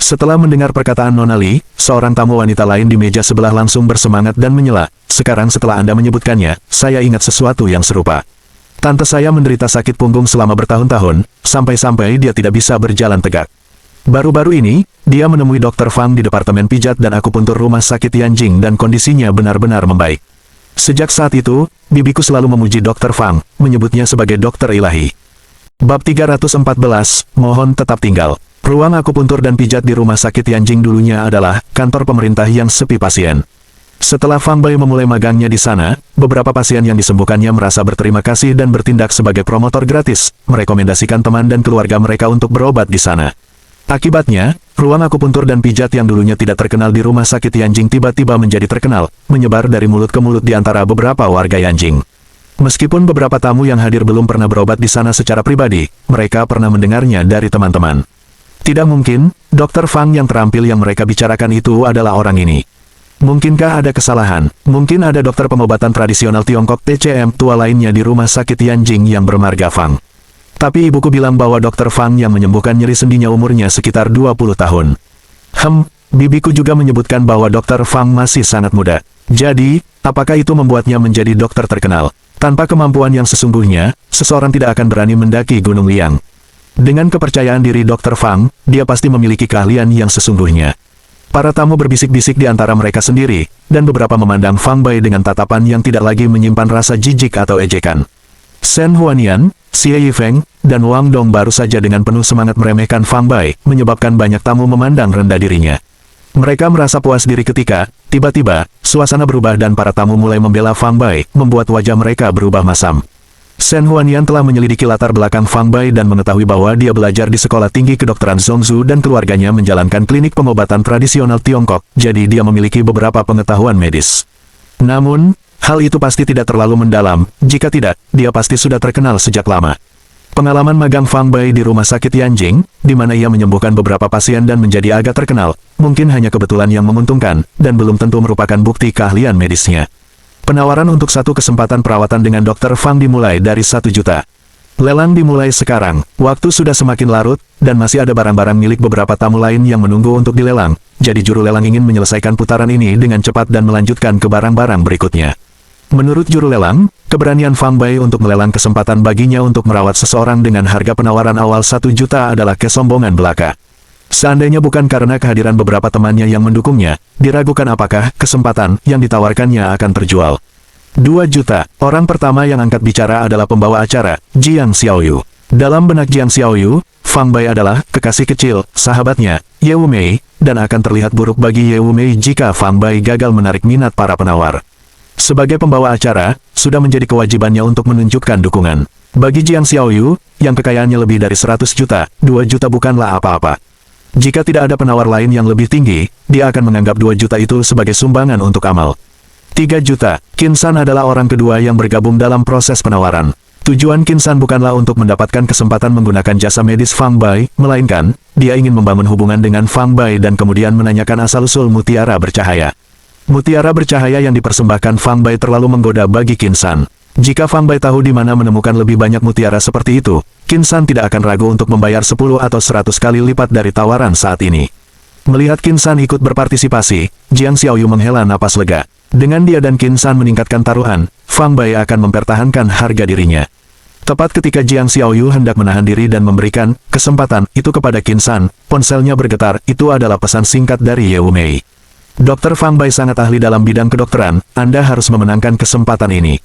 Setelah mendengar perkataan Nona Li, seorang tamu wanita lain di meja sebelah langsung bersemangat dan menyela, "Sekarang setelah Anda menyebutkannya, saya ingat sesuatu yang serupa. Tante saya menderita sakit punggung selama bertahun-tahun, sampai-sampai dia tidak bisa berjalan tegak. Baru-baru ini, dia menemui Dr. Fang di Departemen Pijat dan Akupuntur Rumah Sakit Yanjing dan kondisinya benar-benar membaik. Sejak saat itu, bibiku selalu memuji Dr. Fang, menyebutnya sebagai dokter ilahi." Bab 314, mohon tetap tinggal. Ruang akupuntur dan pijat di Rumah Sakit Yanjing dulunya adalah kantor pemerintah yang sepi pasien. Setelah Fang Bai memulai magangnya di sana, beberapa pasien yang disembuhkannya merasa berterima kasih dan bertindak sebagai promotor gratis, merekomendasikan teman dan keluarga mereka untuk berobat di sana. Akibatnya, ruang akupuntur dan pijat yang dulunya tidak terkenal di Rumah Sakit Yanjing tiba-tiba menjadi terkenal, menyebar dari mulut ke mulut di antara beberapa warga Yanjing. Meskipun beberapa tamu yang hadir belum pernah berobat di sana secara pribadi, mereka pernah mendengarnya dari teman-teman. Tidak mungkin, Dr. Fang yang terampil yang mereka bicarakan itu adalah orang ini. Mungkinkah ada kesalahan? Mungkin ada dokter pengobatan tradisional Tiongkok TCM tua lainnya di Rumah Sakit Yanjing yang bermarga Fang. Tapi ibuku bilang bahwa Dr. Fang yang menyembuhkan nyeri sendinya umurnya sekitar 20 tahun. Bibiku juga menyebutkan bahwa Dr. Fang masih sangat muda. Jadi, apakah itu membuatnya menjadi dokter terkenal? Tanpa kemampuan yang sesungguhnya, seseorang tidak akan berani mendaki Gunung Liang. Dengan kepercayaan diri Dr. Fang, dia pasti memiliki keahlian yang sesungguhnya. Para tamu berbisik-bisik di antara mereka sendiri, dan beberapa memandang Fang Bai dengan tatapan yang tidak lagi menyimpan rasa jijik atau ejekan. Shen Huanian, Xie Yifeng, dan Wang Dong baru saja dengan penuh semangat meremehkan Fang Bai, menyebabkan banyak tamu memandang rendah dirinya. Mereka merasa puas diri ketika, tiba-tiba, suasana berubah dan para tamu mulai membela Fang Bai, membuat wajah mereka berubah masam. Shen Huanian telah menyelidiki latar belakang Fang Bai dan mengetahui bahwa dia belajar di Sekolah Tinggi Kedokteran Zhongzhou dan keluarganya menjalankan klinik pengobatan tradisional Tiongkok, jadi dia memiliki beberapa pengetahuan medis. Namun, hal itu pasti tidak terlalu mendalam, jika tidak, dia pasti sudah terkenal sejak lama. Pengalaman magang Fang Bai di Rumah Sakit Yanjing, di mana ia menyembuhkan beberapa pasien dan menjadi agak terkenal, mungkin hanya kebetulan yang menguntungkan, dan belum tentu merupakan bukti keahlian medisnya. Penawaran untuk satu kesempatan perawatan dengan Dr. Fang dimulai dari 1 juta. Lelang dimulai sekarang, waktu sudah semakin larut, dan masih ada barang-barang milik beberapa tamu lain yang menunggu untuk dilelang, jadi juru lelang ingin menyelesaikan putaran ini dengan cepat dan melanjutkan ke barang-barang berikutnya. Menurut juru lelang, keberanian Fang Bai untuk melelang kesempatan baginya untuk merawat seseorang dengan harga penawaran awal 1 juta adalah kesombongan belaka. Seandainya bukan karena kehadiran beberapa temannya yang mendukungnya, diragukan apakah kesempatan yang ditawarkannya akan terjual. 2 juta. Orang pertama yang angkat bicara adalah pembawa acara, Jiang Xiaoyu. Dalam benak Jiang Xiaoyu, Fang Bai adalah kekasih kecil, sahabatnya, Ye Wumei, dan akan terlihat buruk bagi Ye Wumei jika Fang Bai gagal menarik minat para penawar. Sebagai pembawa acara, sudah menjadi kewajibannya untuk menunjukkan dukungan. Bagi Jiang Xiaoyu, yang kekayaannya lebih dari 100 juta, 2 juta bukanlah apa-apa. Jika tidak ada penawar lain yang lebih tinggi, dia akan menganggap 2 juta itu sebagai sumbangan untuk amal. 3 juta. Qin San adalah orang kedua yang bergabung dalam proses penawaran. Tujuan Qin San bukanlah untuk mendapatkan kesempatan menggunakan jasa medis Fang Bai, melainkan, dia ingin membangun hubungan dengan Fang Bai dan kemudian menanyakan asal-usul mutiara bercahaya. Mutiara bercahaya yang dipersembahkan Fang Bai terlalu menggoda bagi Qin San. Jika Fang Bai tahu di mana menemukan lebih banyak mutiara seperti itu, Qin San tidak akan ragu untuk membayar 10 atau 100 kali lipat dari tawaran saat ini. Melihat Qin San ikut berpartisipasi, Jiang Xiaoyu menghela napas lega. Dengan dia dan Qin San meningkatkan taruhan, Fang Bai akan mempertahankan harga dirinya. Tepat ketika Jiang Xiaoyu hendak menahan diri dan memberikan kesempatan itu kepada Qin San, ponselnya bergetar. Itu adalah pesan singkat dari Ye Wumei. Dr. Fang Bai sangat ahli dalam bidang kedokteran, Anda harus memenangkan kesempatan ini.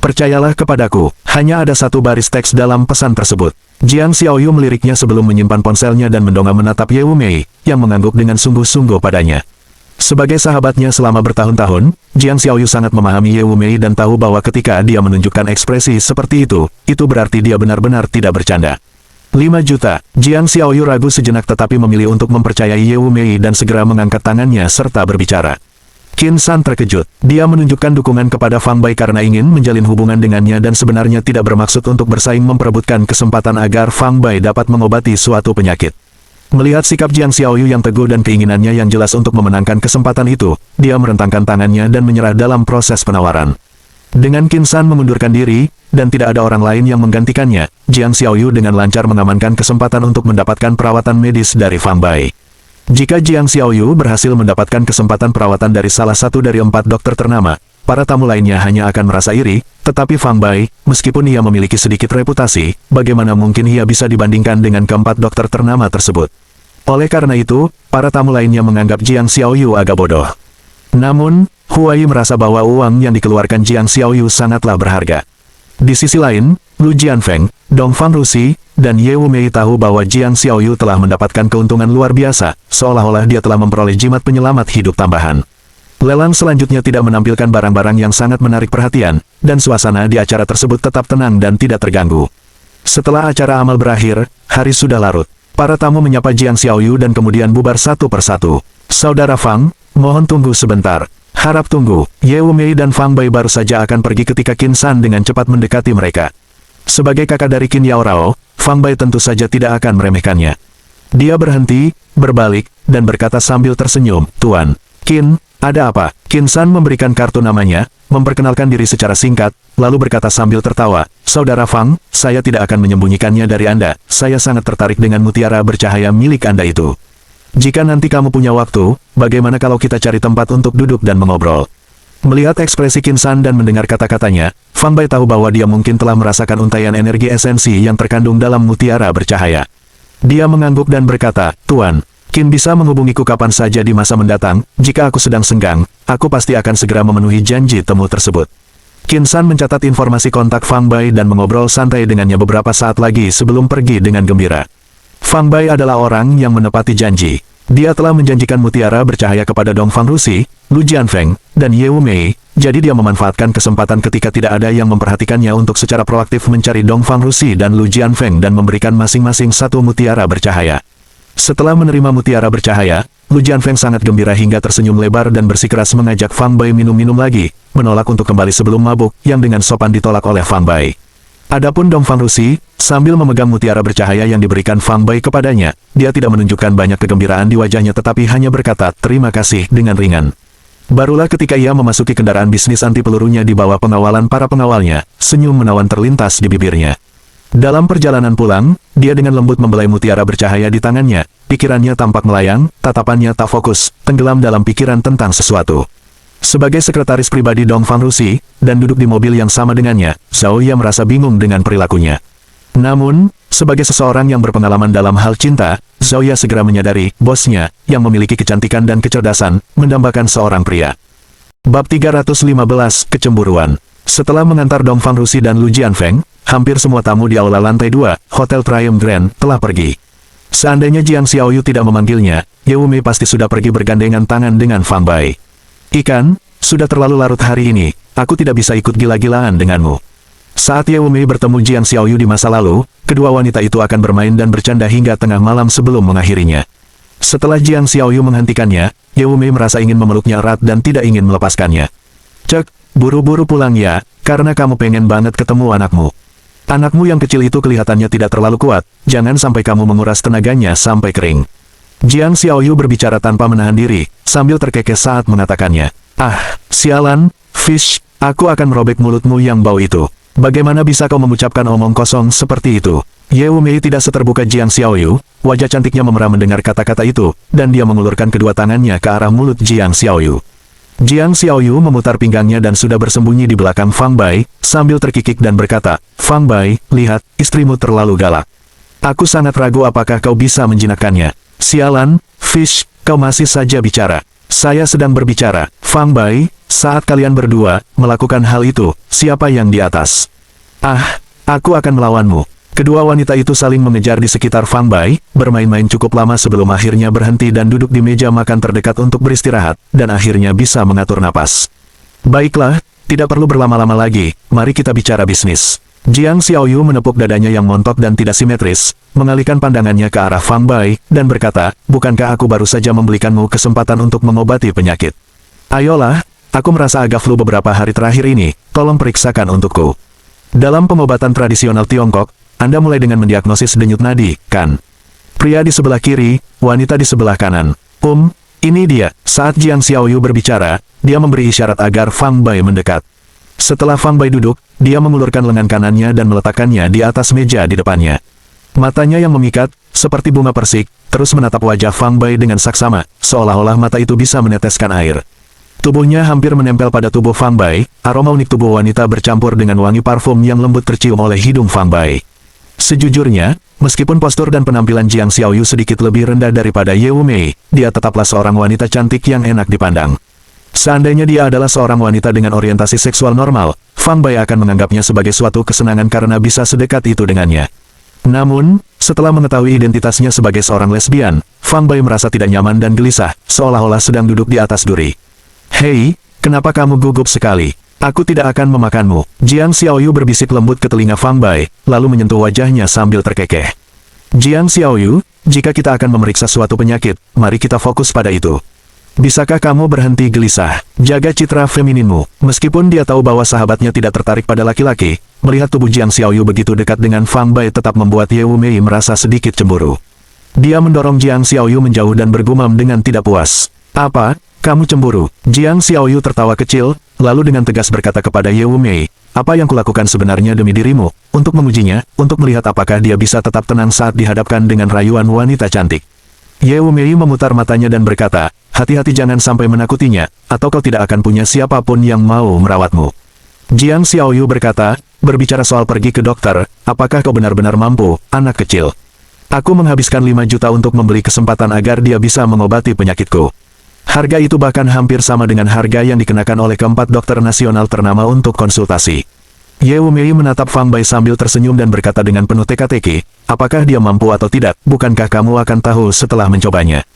Percayalah kepadaku, hanya ada satu baris teks dalam pesan tersebut. Jiang Xiaoyu meliriknya sebelum menyimpan ponselnya dan mendongak menatap Ye Wumei, yang mengangguk dengan sungguh-sungguh padanya. Sebagai sahabatnya selama bertahun-tahun, Jiang Xiaoyu sangat memahami Ye Wumei dan tahu bahwa ketika dia menunjukkan ekspresi seperti itu berarti dia benar-benar tidak bercanda. 5 juta. Jiang Xiaoyu ragu sejenak tetapi memilih untuk mempercayai Ye Wumei dan segera mengangkat tangannya serta berbicara. Qin San terkejut. Dia menunjukkan dukungan kepada Fang Bai karena ingin menjalin hubungan dengannya dan sebenarnya tidak bermaksud untuk bersaing memperebutkan kesempatan agar Fang Bai dapat mengobati suatu penyakit. Melihat sikap Jiang Xiaoyu yang teguh dan keinginannya yang jelas untuk memenangkan kesempatan itu, dia merentangkan tangannya dan menyerah dalam proses penawaran. Dengan Qin San mengundurkan diri, dan tidak ada orang lain yang menggantikannya, Jiang Xiaoyu dengan lancar mengamankan kesempatan untuk mendapatkan perawatan medis dari Fang Bai. Jika Jiang Xiaoyu berhasil mendapatkan kesempatan perawatan dari salah satu dari 4 dokter ternama, para tamu lainnya hanya akan merasa iri, tetapi Fang Bai, meskipun ia memiliki sedikit reputasi, bagaimana mungkin ia bisa dibandingkan dengan keempat dokter ternama tersebut. Oleh karena itu, para tamu lainnya menganggap Jiang Xiaoyu agak bodoh. Namun, Huai merasa bahwa uang yang dikeluarkan Jiang Xiaoyu sangatlah berharga. Di sisi lain, Lu Jianfeng, Dongfang Rusi, dan Ye Wumei tahu bahwa Jiang Xiaoyu telah mendapatkan keuntungan luar biasa, seolah-olah dia telah memperoleh jimat penyelamat hidup tambahan. Lelang selanjutnya tidak menampilkan barang-barang yang sangat menarik perhatian, dan suasana di acara tersebut tetap tenang dan tidak terganggu. Setelah acara amal berakhir, hari sudah larut. Para tamu menyapa Jiang Xiaoyu dan kemudian bubar satu persatu. Saudara Fang, mohon tunggu sebentar. Harap tunggu. Ye Wumei dan Fang Bai baru saja akan pergi ketika Qin San dengan cepat mendekati mereka. Sebagai kakak dari Qin Yao Rao, Fang Bai tentu saja tidak akan meremehkannya. Dia berhenti, berbalik, dan berkata sambil tersenyum, Tuan Qin, ada apa? Qin San memberikan kartu namanya, memperkenalkan diri secara singkat, lalu berkata sambil tertawa, Saudara Fang, saya tidak akan menyembunyikannya dari Anda, saya sangat tertarik dengan mutiara bercahaya milik Anda itu. Jika nanti kamu punya waktu, bagaimana kalau kita cari tempat untuk duduk dan mengobrol? Melihat ekspresi Qin San dan mendengar kata-katanya, Fang Bai tahu bahwa dia mungkin telah merasakan untaian energi esensi yang terkandung dalam mutiara bercahaya. Dia mengangguk dan berkata, Tuan, Qin bisa menghubungiku kapan saja di masa mendatang, jika aku sedang senggang, aku pasti akan segera memenuhi janji temu tersebut. Qin San mencatat informasi kontak Fang Bai dan mengobrol santai dengannya beberapa saat lagi sebelum pergi dengan gembira. Fang Bai adalah orang yang menepati janji. Dia telah menjanjikan mutiara bercahaya kepada Dongfang Rusi, Lu Jianfeng, dan Ye Wumei, jadi dia memanfaatkan kesempatan ketika tidak ada yang memperhatikannya untuk secara proaktif mencari Dongfang Rusi dan Lu Jianfeng dan memberikan masing-masing satu mutiara bercahaya. Setelah menerima mutiara bercahaya, Lu Jianfeng sangat gembira hingga tersenyum lebar dan bersikeras mengajak Fang Bai minum-minum lagi, menolak untuk kembali sebelum mabuk, yang dengan sopan ditolak oleh Fang Bai. Adapun Dongfang Rusi, sambil memegang mutiara bercahaya yang diberikan Fang Bai kepadanya, dia tidak menunjukkan banyak kegembiraan di wajahnya tetapi hanya berkata terima kasih dengan ringan. Barulah ketika ia memasuki kendaraan bisnis anti pelurunya di bawah pengawalan para pengawalnya, senyum menawan terlintas di bibirnya. Dalam perjalanan pulang, dia dengan lembut membelai mutiara bercahaya di tangannya, pikirannya tampak melayang, tatapannya tak fokus, tenggelam dalam pikiran tentang sesuatu. Sebagai sekretaris pribadi Dong Fangrusi, dan duduk di mobil yang sama dengannya, Zhao Ye merasa bingung dengan perilakunya. Namun, sebagai seseorang yang berpengalaman dalam hal cinta, Zhao Ye segera menyadari, bosnya, yang memiliki kecantikan dan kecerdasan, mendambakan seorang pria. Bab 315, Kecemburuan. Setelah mengantar Dong Fangrusi dan Lu Jianfeng, hampir semua tamu di aula lantai 2, Hotel Triumph Grand, telah pergi. Seandainya Jiang Xiaoyu tidak memanggilnya, Ye Wumei pasti sudah pergi bergandengan tangan dengan Fang Bai. Ikan, sudah terlalu larut hari ini, aku tidak bisa ikut gila-gilaan denganmu. Saat Ye Wumei bertemu Jiang Xiaoyu di masa lalu, kedua wanita itu akan bermain dan bercanda hingga tengah malam sebelum mengakhirinya. Setelah Jiang Xiaoyu menghentikannya, Ye Wumei merasa ingin memeluknya erat dan tidak ingin melepaskannya. Cek, buru-buru pulang ya, karena kamu pengen banget ketemu anakmu. Anakmu yang kecil itu kelihatannya tidak terlalu kuat, jangan sampai kamu menguras tenaganya sampai kering. Jiang Xiaoyu berbicara tanpa menahan diri, sambil terkekeh saat mengatakannya. Ah, sialan, Fish, aku akan merobek mulutmu yang bau itu. Bagaimana bisa kau mengucapkan omong kosong seperti itu? Ye Wumei tidak seterbuka Jiang Xiaoyu, wajah cantiknya memerah mendengar kata-kata itu, dan dia mengulurkan kedua tangannya ke arah mulut Jiang Xiaoyu. Jiang Xiaoyu memutar pinggangnya dan sudah bersembunyi di belakang Fang Bai, sambil terkikik dan berkata, Fang Bai, lihat, istrimu terlalu galak. Aku sangat ragu apakah kau bisa menjinakkannya. Sialan, Fish, kau masih saja bicara. Saya sedang berbicara, Fang Bai, saat kalian berdua melakukan hal itu, siapa yang di atas? Ah, aku akan melawanmu. Kedua wanita itu saling mengejar di sekitar Fang Bai, bermain-main cukup lama sebelum akhirnya berhenti dan duduk di meja makan terdekat untuk beristirahat, dan akhirnya bisa mengatur napas. Baiklah, tidak perlu berlama-lama lagi, mari kita bicara bisnis. Jiang Xiaoyu menepuk dadanya yang montok dan tidak simetris, mengalihkan pandangannya ke arah Fang Bai, dan berkata, bukankah aku baru saja memberikanmu kesempatan untuk mengobati penyakit? Ayolah, aku merasa agak flu beberapa hari terakhir ini, tolong periksakan untukku. Dalam pengobatan tradisional Tiongkok, Anda mulai dengan mendiagnosis denyut nadi, kan? Pria di sebelah kiri, wanita di sebelah kanan. Ini dia. Saat Jiang Xiaoyu berbicara, dia memberi isyarat agar Fang Bai mendekat. Setelah Fang Bai duduk, dia mengulurkan lengan kanannya dan meletakkannya di atas meja di depannya. Matanya yang memikat, seperti bunga persik, terus menatap wajah Fang Bai dengan saksama, seolah-olah mata itu bisa meneteskan air. Tubuhnya hampir menempel pada tubuh Fang Bai, aroma unik tubuh wanita bercampur dengan wangi parfum yang lembut tercium oleh hidung Fang Bai. Sejujurnya, meskipun postur dan penampilan Jiang Xiaoyu sedikit lebih rendah daripada Ye Wumei, dia tetaplah seorang wanita cantik yang enak dipandang. Seandainya dia adalah seorang wanita dengan orientasi seksual normal, Fang Bai akan menganggapnya sebagai suatu kesenangan karena bisa sedekat itu dengannya. Namun, setelah mengetahui identitasnya sebagai seorang lesbian, Fang Bai merasa tidak nyaman dan gelisah, seolah-olah sedang duduk di atas duri. Hei, kenapa kamu gugup sekali? Aku tidak akan memakanmu. Jiang Xiaoyu berbisik lembut ke telinga Fang Bai, lalu menyentuh wajahnya sambil terkekeh. Jiang Xiaoyu, jika kita akan memeriksa suatu penyakit, mari kita fokus pada itu. Bisakah kamu berhenti gelisah? Jaga citra femininmu. Meskipun dia tahu bahwa sahabatnya tidak tertarik pada laki-laki, melihat tubuh Jiang Xiaoyu begitu dekat dengan Fang Bai tetap membuat Ye Wumei merasa sedikit cemburu. Dia mendorong Jiang Xiaoyu menjauh dan bergumam dengan tidak puas. Apa? Kamu cemburu? Jiang Xiaoyu tertawa kecil, lalu dengan tegas berkata kepada Ye Wumei, apa yang kulakukan sebenarnya demi dirimu, untuk mengujinya, untuk melihat apakah dia bisa tetap tenang saat dihadapkan dengan rayuan wanita cantik. Ye Wumei memutar matanya dan berkata, hati-hati jangan sampai menakutinya, atau kau tidak akan punya siapapun yang mau merawatmu. Jiang Xiaoyu berkata, berbicara soal pergi ke dokter, apakah kau benar-benar mampu, anak kecil? Aku menghabiskan 5 juta untuk membeli kesempatan agar dia bisa mengobati penyakitku. Harga itu bahkan hampir sama dengan harga yang dikenakan oleh keempat dokter nasional ternama untuk konsultasi. Ye Wumei menatap Fang Bai sambil tersenyum dan berkata dengan penuh teka-teki, apakah dia mampu atau tidak, bukankah kamu akan tahu setelah mencobanya?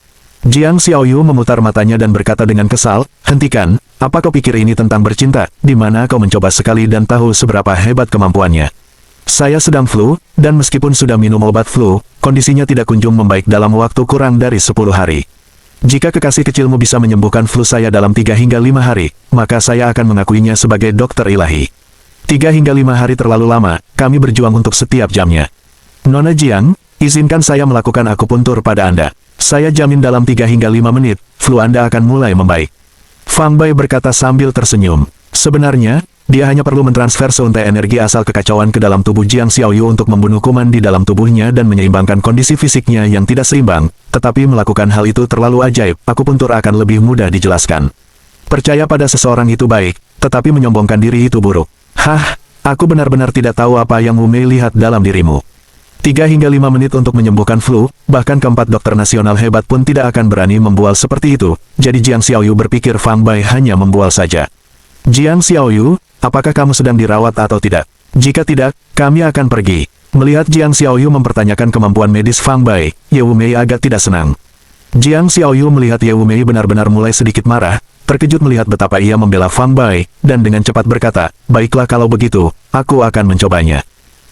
Jiang Xiaoyu memutar matanya dan berkata dengan kesal, hentikan, apa kau pikir ini tentang bercinta, di mana kau mencoba sekali dan tahu seberapa hebat kemampuannya? Saya sedang flu, dan meskipun sudah minum obat flu, kondisinya tidak kunjung membaik dalam waktu kurang dari 10 hari. Jika kekasih kecilmu bisa menyembuhkan flu saya dalam 3 hingga 5 hari, maka saya akan mengakuinya sebagai dokter ilahi. 3 hingga 5 hari terlalu lama, kami berjuang untuk setiap jamnya. Nona Jiang, izinkan saya melakukan akupuntur pada Anda. Saya jamin dalam 3 hingga 5 menit, flu Anda akan mulai membaik. Fang Bai berkata sambil tersenyum. Sebenarnya, dia hanya perlu mentransfer seuntai energi asal kekacauan ke dalam tubuh Jiang Xiaoyu untuk membunuh kuman di dalam tubuhnya dan menyeimbangkan kondisi fisiknya yang tidak seimbang, tetapi melakukan hal itu terlalu ajaib, akupuntur akan lebih mudah dijelaskan. Percaya pada seseorang itu baik, tetapi menyombongkan diri itu buruk. Hah, aku benar-benar tidak tahu apa yang Wu Mei lihat dalam dirimu. 3 hingga 5 menit untuk menyembuhkan flu, bahkan keempat dokter nasional hebat pun tidak akan berani membual seperti itu, jadi Jiang Xiaoyu berpikir Fang Bai hanya membual saja. Jiang Xiaoyu, apakah kamu sedang dirawat atau tidak? Jika tidak, kami akan pergi. Melihat Jiang Xiaoyu mempertanyakan kemampuan medis Fang Bai, Ye Wu Mei agak tidak senang. Jiang Xiaoyu melihat Ye Wu Mei benar-benar mulai sedikit marah, terkejut melihat betapa ia membela Fang Bai, dan dengan cepat berkata, baiklah kalau begitu, aku akan mencobanya.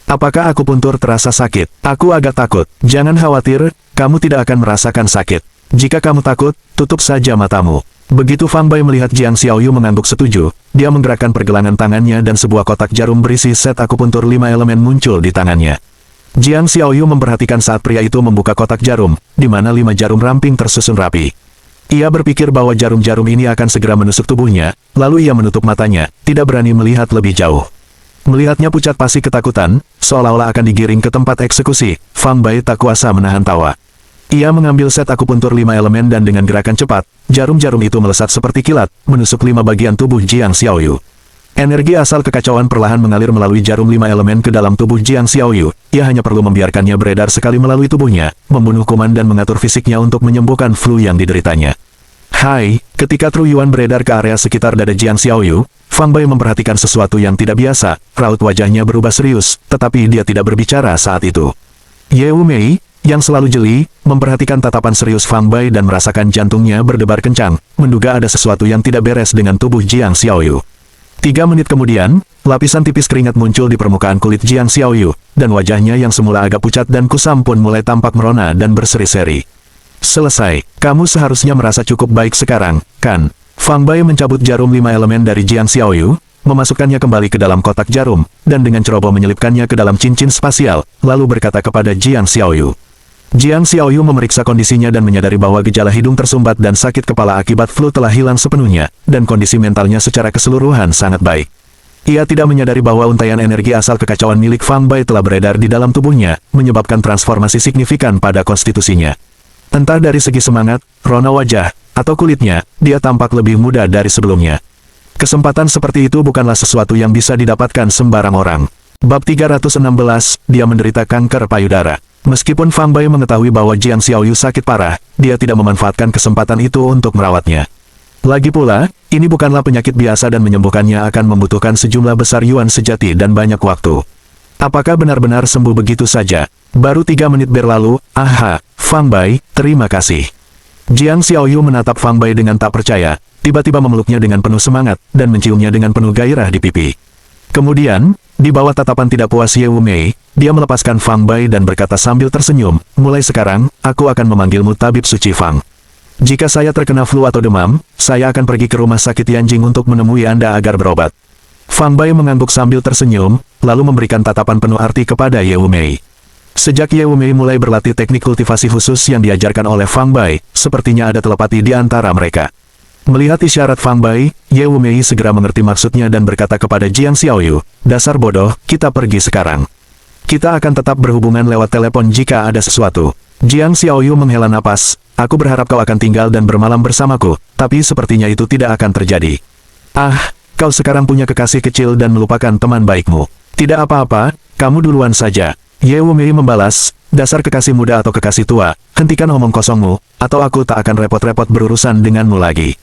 Apakah akupuntur terasa sakit? Aku agak takut. Jangan khawatir, kamu tidak akan merasakan sakit. Jika kamu takut, tutup saja matamu. Begitu Fang Bai melihat Jiang Xiaoyu mengangguk setuju, dia menggerakkan pergelangan tangannya dan sebuah kotak jarum berisi set akupuntur 5 elemen muncul di tangannya. Jiang Xiaoyu memperhatikan saat pria itu membuka kotak jarum, di mana 5 jarum ramping tersusun rapi. Ia berpikir bahwa jarum-jarum ini akan segera menusuk tubuhnya, lalu ia menutup matanya, tidak berani melihat lebih jauh. Melihatnya pucat pasi ketakutan, seolah-olah akan digiring ke tempat eksekusi, Fang Bai tak kuasa menahan tawa. Ia mengambil set akupuntur 5 elemen dan dengan gerakan cepat, jarum-jarum itu melesat seperti kilat, menusuk 5 bagian tubuh Jiang Xiaoyu. Energi asal kekacauan perlahan mengalir melalui jarum 5 elemen ke dalam tubuh Jiang Xiaoyu, ia hanya perlu membiarkannya beredar sekali melalui tubuhnya, membunuh kuman dan mengatur fisiknya untuk menyembuhkan flu yang dideritanya. Hai, ketika Tru Yuan beredar ke area sekitar dada Jiang Xiaoyu, Fang Bai memperhatikan sesuatu yang tidak biasa, raut wajahnya berubah serius, tetapi dia tidak berbicara saat itu. Ye Wu Mei, yang selalu jeli, memperhatikan tatapan serius Fang Bai dan merasakan jantungnya berdebar kencang, menduga ada sesuatu yang tidak beres dengan tubuh Jiang Xiaoyu. 3 menit kemudian, lapisan tipis keringat muncul di permukaan kulit Jiang Xiaoyu, dan wajahnya yang semula agak pucat dan kusam pun mulai tampak merona dan berseri-seri. Selesai, kamu seharusnya merasa cukup baik sekarang, kan? Fang Bai mencabut jarum 5 elemen dari Jiang Xiaoyu, memasukkannya kembali ke dalam kotak jarum, dan dengan ceroboh menyelipkannya ke dalam cincin spasial, lalu berkata kepada Jiang Xiaoyu. Jiang Xiaoyu memeriksa kondisinya dan menyadari bahwa gejala hidung tersumbat dan sakit kepala akibat flu telah hilang sepenuhnya, dan kondisi mentalnya secara keseluruhan sangat baik. Ia tidak menyadari bahwa untaian energi asal kekacauan milik Fang Bai telah beredar di dalam tubuhnya, menyebabkan transformasi signifikan pada konstitusinya. Entah dari segi semangat, rona wajah, atau kulitnya, dia tampak lebih muda dari sebelumnya. Kesempatan seperti itu bukanlah sesuatu yang bisa didapatkan sembarang orang. Bab 316, dia menderita kanker payudara. Meskipun Fang Bai mengetahui bahwa Jiang Xiaoyu sakit parah, dia tidak memanfaatkan kesempatan itu untuk merawatnya. Lagi pula, ini bukanlah penyakit biasa dan menyembuhkannya akan membutuhkan sejumlah besar yuan sejati dan banyak waktu. Apakah benar-benar sembuh begitu saja? Baru 3 menit berlalu, aha, Fang Bai, terima kasih. Jiang Xiaoyu menatap Fang Bai dengan tak percaya, tiba-tiba memeluknya dengan penuh semangat, dan menciumnya dengan penuh gairah di pipi. Kemudian, di bawah tatapan tidak puas Ye Wu Mei, dia melepaskan Fang Bai dan berkata sambil tersenyum, mulai sekarang, aku akan memanggilmu Tabib Suci Fang. Jika saya terkena flu atau demam, saya akan pergi ke rumah sakit Yanjing untuk menemui Anda agar berobat. Fang Bai mengangguk sambil tersenyum, lalu memberikan tatapan penuh arti kepada Ye Wu Mei. Sejak Ye Wu Mei mulai berlatih teknik kultivasi khusus yang diajarkan oleh Fang Bai, sepertinya ada telepati di antara mereka. Melihat isyarat Fang Bai, Ye Wu Mei segera mengerti maksudnya dan berkata kepada Jiang Xiaoyu, dasar bodoh, kita pergi sekarang. Kita akan tetap berhubungan lewat telepon jika ada sesuatu. Jiang Xiaoyu menghela napas, aku berharap kau akan tinggal dan bermalam bersamaku, tapi sepertinya itu tidak akan terjadi. Ah, kau sekarang punya kekasih kecil dan melupakan teman baikmu. Tidak apa-apa, kamu duluan saja. Ye Wu Mei membalas, dasar kekasih muda atau kekasih tua, hentikan omong kosongmu, atau aku tak akan repot-repot berurusan denganmu lagi.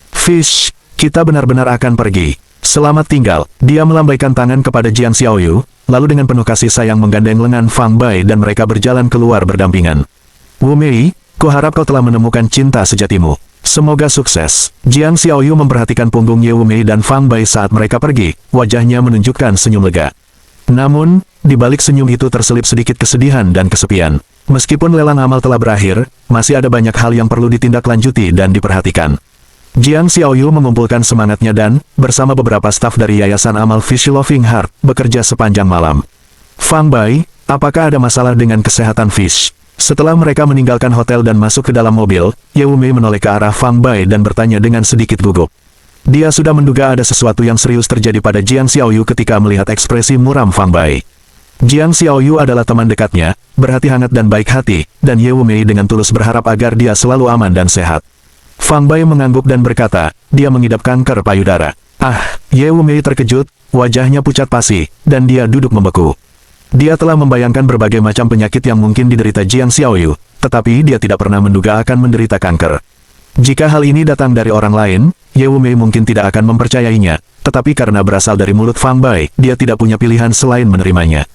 Fish, kita benar-benar akan pergi. Selamat tinggal. Dia melambaikan tangan kepada Jiang Xiaoyu, lalu dengan penuh kasih sayang menggandeng lengan Fang Bai dan mereka berjalan keluar berdampingan. Wu Mei, kuharap kau telah menemukan cinta sejatimu. Semoga sukses. Jiang Xiaoyu memperhatikan punggung Ye Wu Mei dan Fang Bai saat mereka pergi, wajahnya menunjukkan senyum lega. Namun, di balik senyum itu terselip sedikit kesedihan dan kesepian. Meskipun lelang amal telah berakhir, masih ada banyak hal yang perlu ditindaklanjuti dan diperhatikan. Jiang Xiaoyu mengumpulkan semangatnya dan, bersama beberapa staf dari Yayasan Amal Fish Loving Heart, bekerja sepanjang malam. Fang Bai, apakah ada masalah dengan kesehatan Fish? Setelah mereka meninggalkan hotel dan masuk ke dalam mobil, Ye Wu Mei menoleh ke arah Fang Bai dan bertanya dengan sedikit gugup. Dia sudah menduga ada sesuatu yang serius terjadi pada Jiang Xiaoyu ketika melihat ekspresi muram Fang Bai. Jiang Xiaoyu adalah teman dekatnya, berhati hangat dan baik hati, dan Ye Wumei dengan tulus berharap agar dia selalu aman dan sehat. Fang Bai mengangguk dan berkata, dia mengidap kanker payudara. Ye Wumei terkejut, wajahnya pucat pasi, dan dia duduk membeku. Dia telah membayangkan berbagai macam penyakit yang mungkin diderita Jiang Xiaoyu, tetapi dia tidak pernah menduga akan menderita kanker. Jika hal ini datang dari orang lain, Ye Wumei mungkin tidak akan mempercayainya, tetapi karena berasal dari mulut Fang Bai, dia tidak punya pilihan selain menerimanya.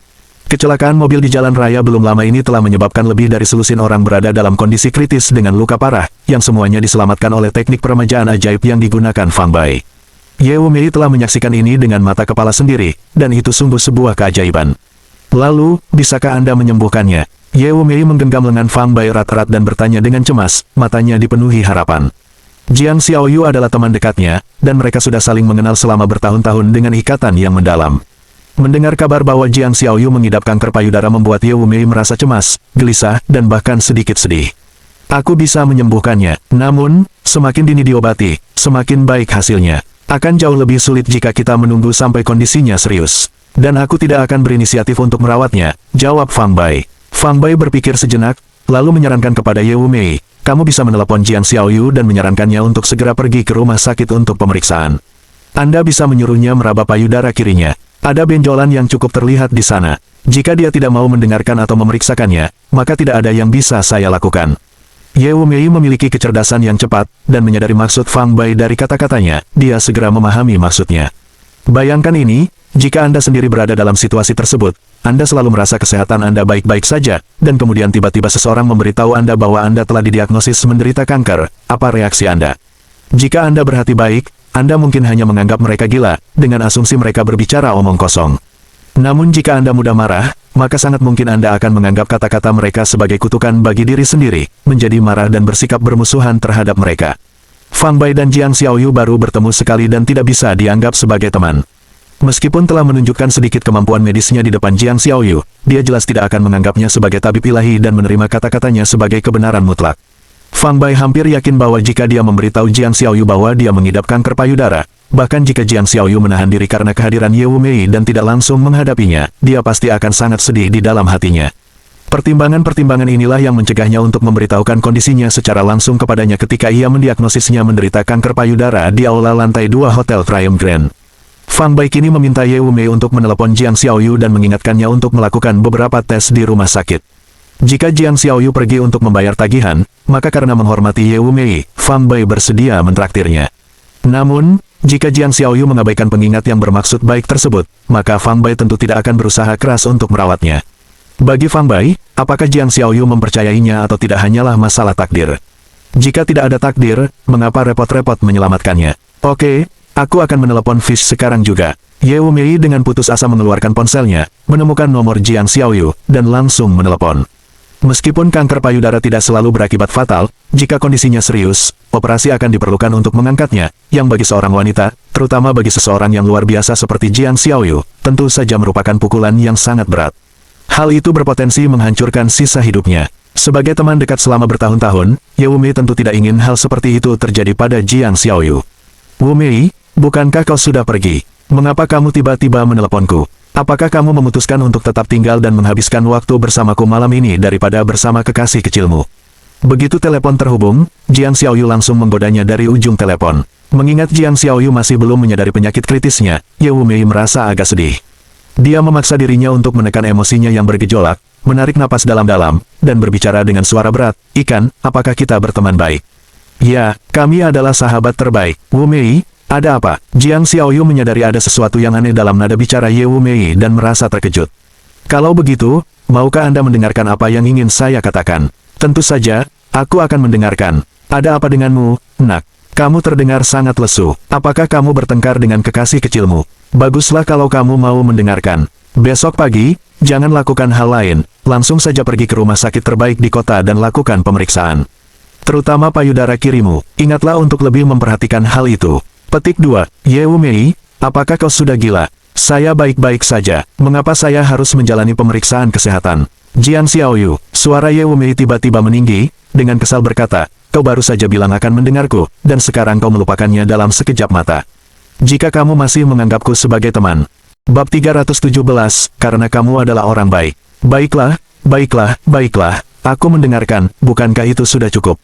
Kecelakaan mobil di jalan raya belum lama ini telah menyebabkan lebih dari selusin orang berada dalam kondisi kritis dengan luka parah, yang semuanya diselamatkan oleh teknik peremajaan ajaib yang digunakan Fang Bai. Ye Wumei telah menyaksikan ini dengan mata kepala sendiri, dan itu sungguh sebuah keajaiban. Lalu, bisakah Anda menyembuhkannya? Ye Wumei menggenggam lengan Fang Bai erat-erat dan bertanya dengan cemas, matanya dipenuhi harapan. Jiang Xiaoyu adalah teman dekatnya, dan mereka sudah saling mengenal selama bertahun-tahun dengan ikatan yang mendalam. Mendengar kabar bahwa Jiang Xiaoyu mengidap kanker payudara membuat Ye Wumei merasa cemas, gelisah, dan bahkan sedikit sedih. Aku bisa menyembuhkannya, namun, semakin dini diobati, semakin baik hasilnya. Akan jauh lebih sulit jika kita menunggu sampai kondisinya serius. Dan aku tidak akan berinisiatif untuk merawatnya, jawab Fang Bai. Fang Bai berpikir sejenak, lalu menyarankan kepada Ye Wumei, kamu bisa menelepon Jiang Xiaoyu dan menyarankannya untuk segera pergi ke rumah sakit untuk pemeriksaan. Anda bisa menyuruhnya meraba payudara kirinya. Ada benjolan yang cukup terlihat di sana. Jika dia tidak mau mendengarkan atau memeriksakannya, maka tidak ada yang bisa saya lakukan. Ye Wumei memiliki kecerdasan yang cepat, dan menyadari maksud Fang Bai dari kata-katanya, dia segera memahami maksudnya. Bayangkan ini, jika Anda sendiri berada dalam situasi tersebut, Anda selalu merasa kesehatan Anda baik-baik saja, dan kemudian tiba-tiba seseorang memberitahu Anda bahwa Anda telah didiagnosis menderita kanker, apa reaksi Anda? Jika Anda berhati baik, Anda mungkin hanya menganggap mereka gila, dengan asumsi mereka berbicara omong kosong. Namun jika Anda mudah marah, maka sangat mungkin Anda akan menganggap kata-kata mereka sebagai kutukan bagi diri sendiri, menjadi marah dan bersikap bermusuhan terhadap mereka. Fang Bai dan Jiang Xiaoyu baru bertemu sekali dan tidak bisa dianggap sebagai teman. Meskipun telah menunjukkan sedikit kemampuan medisnya di depan Jiang Xiaoyu, dia jelas tidak akan menganggapnya sebagai tabib ilahi dan menerima kata-katanya sebagai kebenaran mutlak. Fang Bai hampir yakin bahwa jika dia memberitahu Jiang Xiaoyu bahwa dia mengidap kanker payudara, bahkan jika Jiang Xiaoyu menahan diri karena kehadiran Ye Wumei dan tidak langsung menghadapinya, dia pasti akan sangat sedih di dalam hatinya. Pertimbangan-pertimbangan inilah yang mencegahnya untuk memberitahukan kondisinya secara langsung kepadanya ketika ia mendiagnosisnya menderita kanker payudara di aula lantai 2 Hotel Triumph Grand. Fang Bai kini meminta Ye Wumei untuk menelepon Jiang Xiaoyu dan mengingatkannya untuk melakukan beberapa tes di rumah sakit. Jika Jiang Xiaoyu pergi untuk membayar tagihan, maka karena menghormati Ye Wumei, Fang Bai bersedia mentraktirnya. Namun, jika Jiang Xiaoyu mengabaikan pengingat yang bermaksud baik tersebut, maka Fang Bai tentu tidak akan berusaha keras untuk merawatnya. Bagi Fang Bai, apakah Jiang Xiaoyu mempercayainya atau tidak hanyalah masalah takdir. Jika tidak ada takdir, mengapa repot-repot menyelamatkannya? Oke, aku akan menelepon Fish sekarang juga. Ye Wumei dengan putus asa mengeluarkan ponselnya, menemukan nomor Jiang Xiaoyu, dan langsung menelepon. Meskipun kanker payudara tidak selalu berakibat fatal, jika kondisinya serius, operasi akan diperlukan untuk mengangkatnya, yang bagi seorang wanita, terutama bagi seseorang yang luar biasa seperti Jiang Xiaoyu, tentu saja merupakan pukulan yang sangat berat. Hal itu berpotensi menghancurkan sisa hidupnya. Sebagai teman dekat selama bertahun-tahun, Ye Wumei tentu tidak ingin hal seperti itu terjadi pada Jiang Xiaoyu. Wumei, bukankah kau sudah pergi? Mengapa kamu tiba-tiba meneleponku? Apakah kamu memutuskan untuk tetap tinggal dan menghabiskan waktu bersamaku malam ini daripada bersama kekasih kecilmu? Begitu telepon terhubung, Jiang Xiaoyu langsung menggodanya dari ujung telepon. Mengingat Jiang Xiaoyu masih belum menyadari penyakit kritisnya, Ye Wumei merasa agak sedih. Dia memaksa dirinya untuk menekan emosinya yang bergejolak, menarik napas dalam-dalam, dan berbicara dengan suara berat, "Ikan, apakah kita berteman baik?" "Ya, kami adalah sahabat terbaik." "Wumei, ada apa?" Jiang Xiaoyu menyadari ada sesuatu yang aneh dalam nada bicara Ye Wumei dan merasa terkejut. "Kalau begitu, maukah Anda mendengarkan apa yang ingin saya katakan?" "Tentu saja, aku akan mendengarkan." "Ada apa denganmu, nak? Kamu terdengar sangat lesu. Apakah kamu bertengkar dengan kekasih kecilmu?" "Baguslah kalau kamu mau mendengarkan. Besok pagi, jangan lakukan hal lain, langsung saja pergi ke rumah sakit terbaik di kota dan lakukan pemeriksaan. Terutama payudara kirimu, ingatlah untuk lebih memperhatikan hal itu." Petik 2. Ye Wumei, apakah kau sudah gila? Saya baik-baik saja, mengapa saya harus menjalani pemeriksaan kesehatan? Jiang Xiaoyu, suara Ye Wumei tiba-tiba meninggi, dengan kesal berkata, kau baru saja bilang akan mendengarku, dan sekarang kau melupakannya dalam sekejap mata. Jika kamu masih menganggapku sebagai teman. Bab 317, karena kamu adalah orang baik. Baiklah, baiklah, aku mendengarkan, bukankah itu sudah cukup?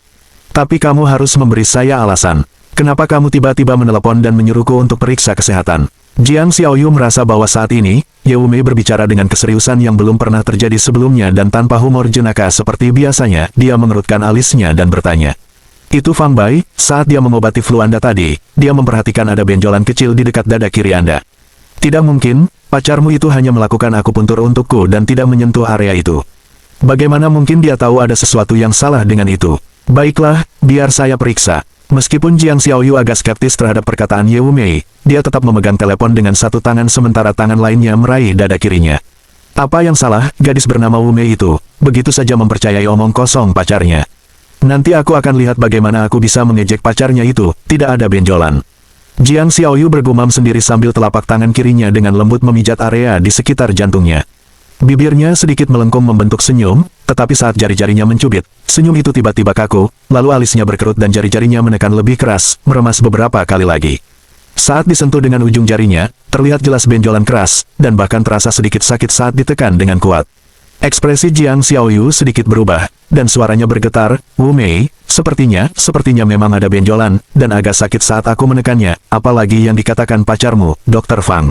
Tapi kamu harus memberi saya alasan. Kenapa kamu tiba-tiba menelepon dan menyuruhku untuk periksa kesehatan? Jiang Xiaoyu merasa bahwa saat ini, Ye Wumei berbicara dengan keseriusan yang belum pernah terjadi sebelumnya dan tanpa humor jenaka seperti biasanya, dia mengerutkan alisnya dan bertanya. Itu Fang Bai, saat dia mengobati flu Anda tadi, dia memperhatikan ada benjolan kecil di dekat dada kiri Anda. Tidak mungkin, pacarmu itu hanya melakukan akupuntur untukku dan tidak menyentuh area itu. Bagaimana mungkin dia tahu ada sesuatu yang salah dengan itu? Baiklah, biar saya periksa. Meskipun Jiang Xiaoyu agak skeptis terhadap perkataan Ye Wumei, dia tetap memegang telepon dengan satu tangan sementara tangan lainnya meraih dada kirinya. Apa yang salah, gadis bernama Wumei itu, begitu saja mempercayai omong kosong pacarnya. Nanti aku akan lihat bagaimana aku bisa mengejek pacarnya itu, tidak ada benjolan. Jiang Xiaoyu bergumam sendiri sambil telapak tangan kirinya dengan lembut memijat area di sekitar jantungnya. Bibirnya sedikit melengkung membentuk senyum, tetapi saat jari-jarinya mencubit, senyum itu tiba-tiba kaku, lalu alisnya berkerut dan jari-jarinya menekan lebih keras, meremas beberapa kali lagi. Saat disentuh dengan ujung jarinya, terlihat jelas benjolan keras, dan bahkan terasa sedikit sakit saat ditekan dengan kuat. Ekspresi Jiang Xiaoyu sedikit berubah, dan suaranya bergetar, Wumei, sepertinya memang ada benjolan, dan agak sakit saat aku menekannya, apalagi yang dikatakan pacarmu, Dr. Fang.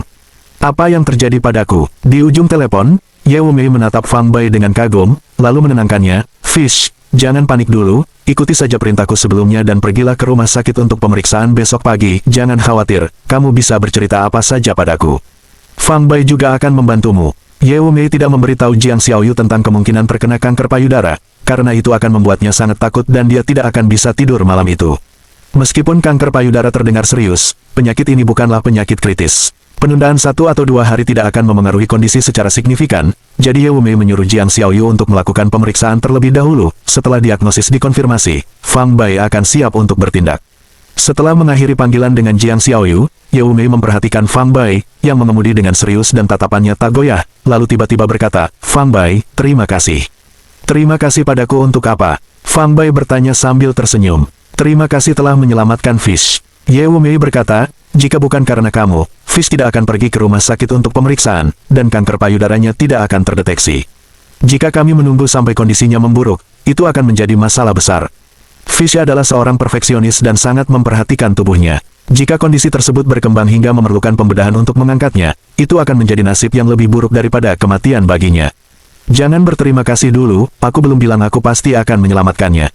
Apa yang terjadi padaku? Di ujung telepon, Ye Wumei menatap Fang Bai dengan kagum, lalu menenangkannya, Fish, jangan panik dulu, ikuti saja perintahku sebelumnya dan pergilah ke rumah sakit untuk pemeriksaan besok pagi, jangan khawatir, kamu bisa bercerita apa saja padaku. Fang Bai juga akan membantumu. Ye Wumei tidak memberitahu Jiang Xiaoyu tentang kemungkinan terkena kanker payudara, karena itu akan membuatnya sangat takut dan dia tidak akan bisa tidur malam itu. Meskipun kanker payudara terdengar serius, penyakit ini bukanlah penyakit kritis. Penundaan 1 atau 2 hari tidak akan memengaruhi kondisi secara signifikan, jadi Ye Wumei menyuruh Jiang Xiaoyu untuk melakukan pemeriksaan terlebih dahulu. Setelah diagnosis dikonfirmasi, Fang Bai akan siap untuk bertindak. Setelah mengakhiri panggilan dengan Jiang Xiaoyu, Ye Wumei memperhatikan Fang Bai, yang mengemudi dengan serius dan tatapannya tak goyah, lalu tiba-tiba berkata, Fang Bai, terima kasih. Terima kasih padaku untuk apa? Fang Bai bertanya sambil tersenyum. Terima kasih telah menyelamatkan Fish. Ye Wumei berkata, jika bukan karena kamu, Fish tidak akan pergi ke rumah sakit untuk pemeriksaan, dan kanker payudaranya tidak akan terdeteksi. Jika kami menunggu sampai kondisinya memburuk, itu akan menjadi masalah besar. Fish adalah seorang perfeksionis dan sangat memperhatikan tubuhnya. Jika kondisi tersebut berkembang hingga memerlukan pembedahan untuk mengangkatnya, itu akan menjadi nasib yang lebih buruk daripada kematian baginya. Jangan berterima kasih dulu, aku belum bilang aku pasti akan menyelamatkannya.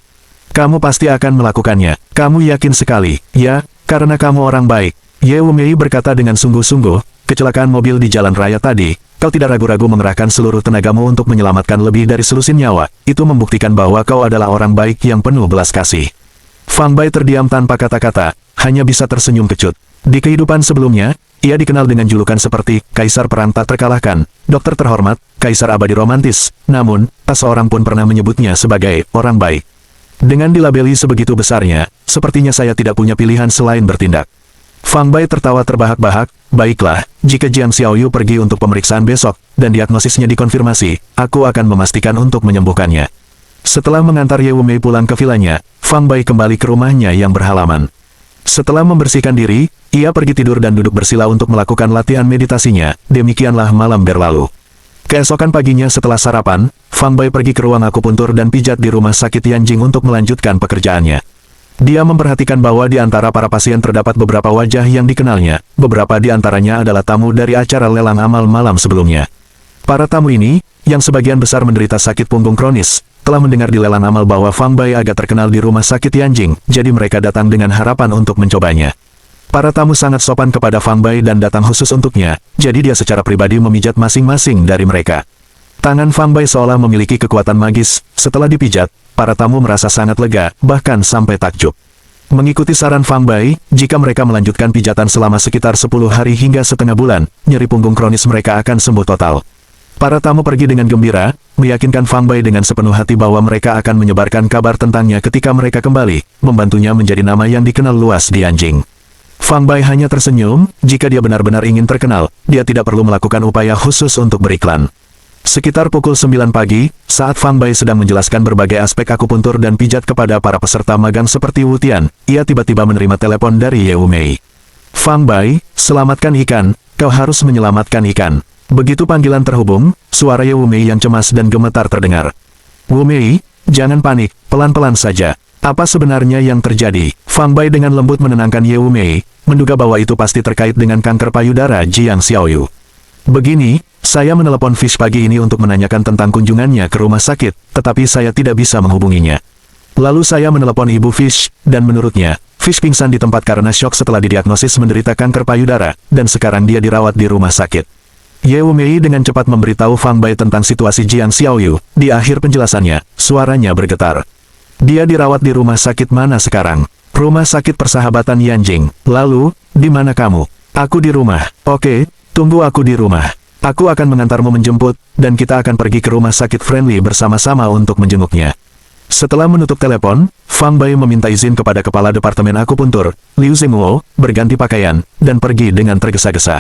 Kamu pasti akan melakukannya, kamu yakin sekali, ya, karena kamu orang baik. Ye Wumei berkata dengan sungguh-sungguh, kecelakaan mobil di jalan raya tadi, kau tidak ragu-ragu mengerahkan seluruh tenagamu untuk menyelamatkan lebih dari selusin nyawa, itu membuktikan bahwa kau adalah orang baik yang penuh belas kasih. Fang Bai terdiam tanpa kata-kata, hanya bisa tersenyum kecut. Di kehidupan sebelumnya, ia dikenal dengan julukan seperti, Kaisar Perang Tak Terkalahkan, Dokter Terhormat, Kaisar Abadi Romantis, namun, tak seorang pun pernah menyebutnya sebagai orang baik. Dengan dilabeli sebegitu besarnya, sepertinya saya tidak punya pilihan selain bertindak. Fang Bai tertawa terbahak-bahak, baiklah, jika Jiang Xiaoyu pergi untuk pemeriksaan besok, dan diagnosisnya dikonfirmasi, aku akan memastikan untuk menyembuhkannya. Setelah mengantar Ye Wumei pulang ke vilanya, Fang Bai kembali ke rumahnya yang berhalaman. Setelah membersihkan diri, ia pergi tidur dan duduk bersila untuk melakukan latihan meditasinya, demikianlah malam berlalu. Keesokan paginya setelah sarapan, Fang Bai pergi ke ruang akupuntur dan pijat di rumah sakit Yanjing untuk melanjutkan pekerjaannya. Dia memperhatikan bahwa di antara para pasien terdapat beberapa wajah yang dikenalnya, beberapa di antaranya adalah tamu dari acara lelang amal malam sebelumnya. Para tamu ini, yang sebagian besar menderita sakit punggung kronis, telah mendengar di lelang amal bahwa Fang Bai agak terkenal di rumah sakit Yanjing, jadi mereka datang dengan harapan untuk mencobanya. Para tamu sangat sopan kepada Fang Bai dan datang khusus untuknya, jadi dia secara pribadi memijat masing-masing dari mereka. Tangan Fang Bai seolah memiliki kekuatan magis, setelah dipijat, para tamu merasa sangat lega, bahkan sampai takjub. Mengikuti saran Fang Bai, jika mereka melanjutkan pijatan selama sekitar 10 hari hingga setengah bulan, nyeri punggung kronis mereka akan sembuh total. Para tamu pergi dengan gembira, meyakinkan Fang Bai dengan sepenuh hati bahwa mereka akan menyebarkan kabar tentangnya ketika mereka kembali, membantunya menjadi nama yang dikenal luas di Yanjing. Fang Bai hanya tersenyum, jika dia benar-benar ingin terkenal, dia tidak perlu melakukan upaya khusus untuk beriklan. Sekitar pukul 9 pagi, saat Fang Bai sedang menjelaskan berbagai aspek akupuntur dan pijat kepada para peserta magang seperti Wu Tian, ia tiba-tiba menerima telepon dari Ye Wu Mei. "Fang Bai, selamatkan ikan, kau harus menyelamatkan ikan." Begitu panggilan terhubung, suara Ye Wu Mei yang cemas dan gemetar terdengar. "Wu Mei, jangan panik, pelan-pelan saja. Apa sebenarnya yang terjadi?" Fang Bai dengan lembut menenangkan Ye Wu Mei, menduga bahwa itu pasti terkait dengan kanker payudara Jiang Xiaoyu. "Begini, saya menelepon Fish pagi ini untuk menanyakan tentang kunjungannya ke rumah sakit, tetapi saya tidak bisa menghubunginya. Lalu saya menelepon Ibu Fish, dan menurutnya, Fish pingsan di tempat karena syok setelah didiagnosis menderita kanker payudara, dan sekarang dia dirawat di rumah sakit." Ye Wu Mei dengan cepat memberitahu Fang Bai tentang situasi Jiang Xiaoyu. Di akhir penjelasannya, suaranya bergetar. "Dia dirawat di rumah sakit mana sekarang?" "Rumah sakit Persahabatan Yanjing." "Lalu, di mana kamu?" "Aku di rumah." "Oke, tunggu aku di rumah. Aku akan mengantarmu menjemput, dan kita akan pergi ke rumah sakit Friendly bersama-sama untuk menjenguknya." Setelah menutup telepon, Fang Bai meminta izin kepada Kepala Departemen Akupuntur, Liu Zhengwo, berganti pakaian, dan pergi dengan tergesa-gesa.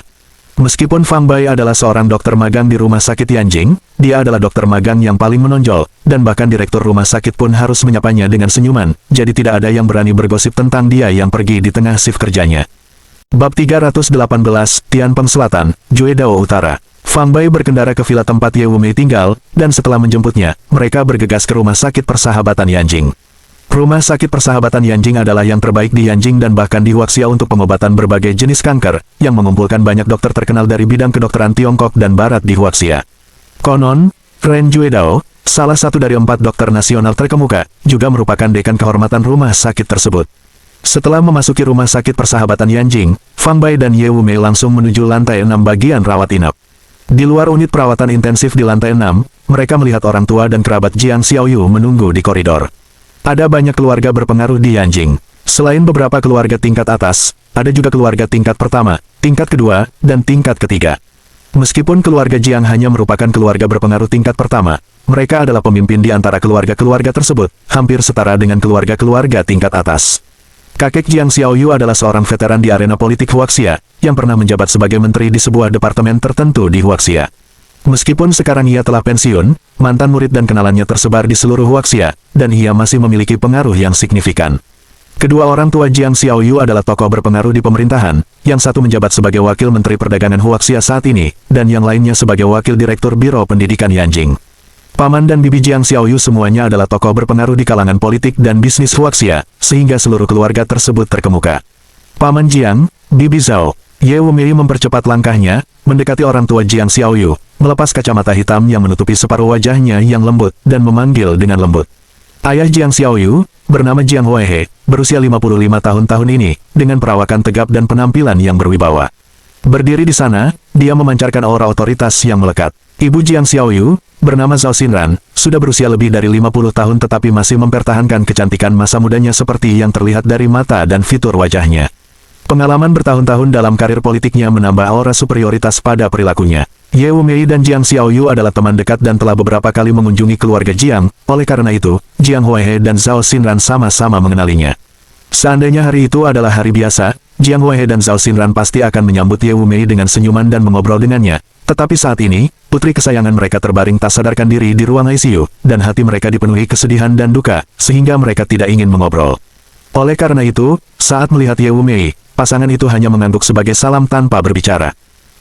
Meskipun Fang Bai adalah seorang dokter magang di rumah sakit Yanjing, dia adalah dokter magang yang paling menonjol, dan bahkan direktur rumah sakit pun harus menyapanya dengan senyuman, jadi tidak ada yang berani bergosip tentang dia yang pergi di tengah shift kerjanya. Bab 318, Tianpeng Selatan, Juedao Utara. Fang Bai berkendara ke villa tempat Ye Wu Mei tinggal, dan setelah menjemputnya, mereka bergegas ke rumah sakit Persahabatan Yanjing. Rumah sakit Persahabatan Yanjing adalah yang terbaik di Yanjing dan bahkan di Huaxia untuk pengobatan berbagai jenis kanker, yang mengumpulkan banyak dokter terkenal dari bidang kedokteran Tiongkok dan Barat di Huaxia. Konon, Ren Juedao, salah satu dari 4 dokter nasional terkemuka, juga merupakan dekan kehormatan rumah sakit tersebut. Setelah memasuki rumah sakit Persahabatan Yanjing, Fang Bai dan Ye Wu Mei langsung menuju lantai 6 bagian rawat inap. Di luar unit perawatan intensif di lantai 6, mereka melihat orang tua dan kerabat Jiang Xiaoyu menunggu di koridor. Ada banyak keluarga berpengaruh di Yanjing. Selain beberapa keluarga tingkat atas, ada juga keluarga tingkat pertama, tingkat kedua, dan tingkat ketiga. Meskipun keluarga Jiang hanya merupakan keluarga berpengaruh tingkat pertama, mereka adalah pemimpin di antara keluarga-keluarga tersebut, hampir setara dengan keluarga-keluarga tingkat atas. Kakek Jiang Xiaoyu adalah seorang veteran di arena politik Huaxia, yang pernah menjabat sebagai menteri di sebuah departemen tertentu di Huaxia. Meskipun sekarang ia telah pensiun, mantan murid dan kenalannya tersebar di seluruh Huaxia, dan ia masih memiliki pengaruh yang signifikan. Kedua orang tua Jiang Xiaoyu adalah tokoh berpengaruh di pemerintahan, yang satu menjabat sebagai wakil menteri perdagangan Huaxia saat ini, dan yang lainnya sebagai wakil direktur Biro Pendidikan Yanjing. Paman dan bibi Jiang Xiaoyu semuanya adalah tokoh berpengaruh di kalangan politik dan bisnis Huaxia, sehingga seluruh keluarga tersebut terkemuka. Paman Jiang, bibi Zhao, Ye Wu Mei mempercepat langkahnya, mendekati orang tua Jiang Xiaoyu, melepas kacamata hitam yang menutupi separuh wajahnya yang lembut, dan memanggil dengan lembut. Ayah Jiang Xiaoyu, bernama Jiang Huaihe, berusia 55 tahun ini, dengan perawakan tegap dan penampilan yang berwibawa. Berdiri di sana, dia memancarkan aura otoritas yang melekat. Ibu Jiang Xiaoyu, bernama Zhao Xinran, sudah berusia lebih dari 50 tahun tetapi masih mempertahankan kecantikan masa mudanya seperti yang terlihat dari mata dan fitur wajahnya. Pengalaman bertahun-tahun dalam karir politiknya menambah aura superioritas pada perilakunya. Ye Wu Mei dan Jiang Xiaoyu adalah teman dekat dan telah beberapa kali mengunjungi keluarga Jiang, oleh karena itu, Jiang Huaihe dan Zhao Xinran sama-sama mengenalinya. Seandainya hari itu adalah hari biasa, Jiang Huaihe dan Zhao Xinran pasti akan menyambut Ye Wu Mei dengan senyuman dan mengobrol dengannya. Tetapi saat ini, putri kesayangan mereka terbaring tak sadarkan diri di ruang ICU, dan hati mereka dipenuhi kesedihan dan duka, sehingga mereka tidak ingin mengobrol. Oleh karena itu, saat melihat Ye Wu Mei, pasangan itu hanya mengangguk sebagai salam tanpa berbicara.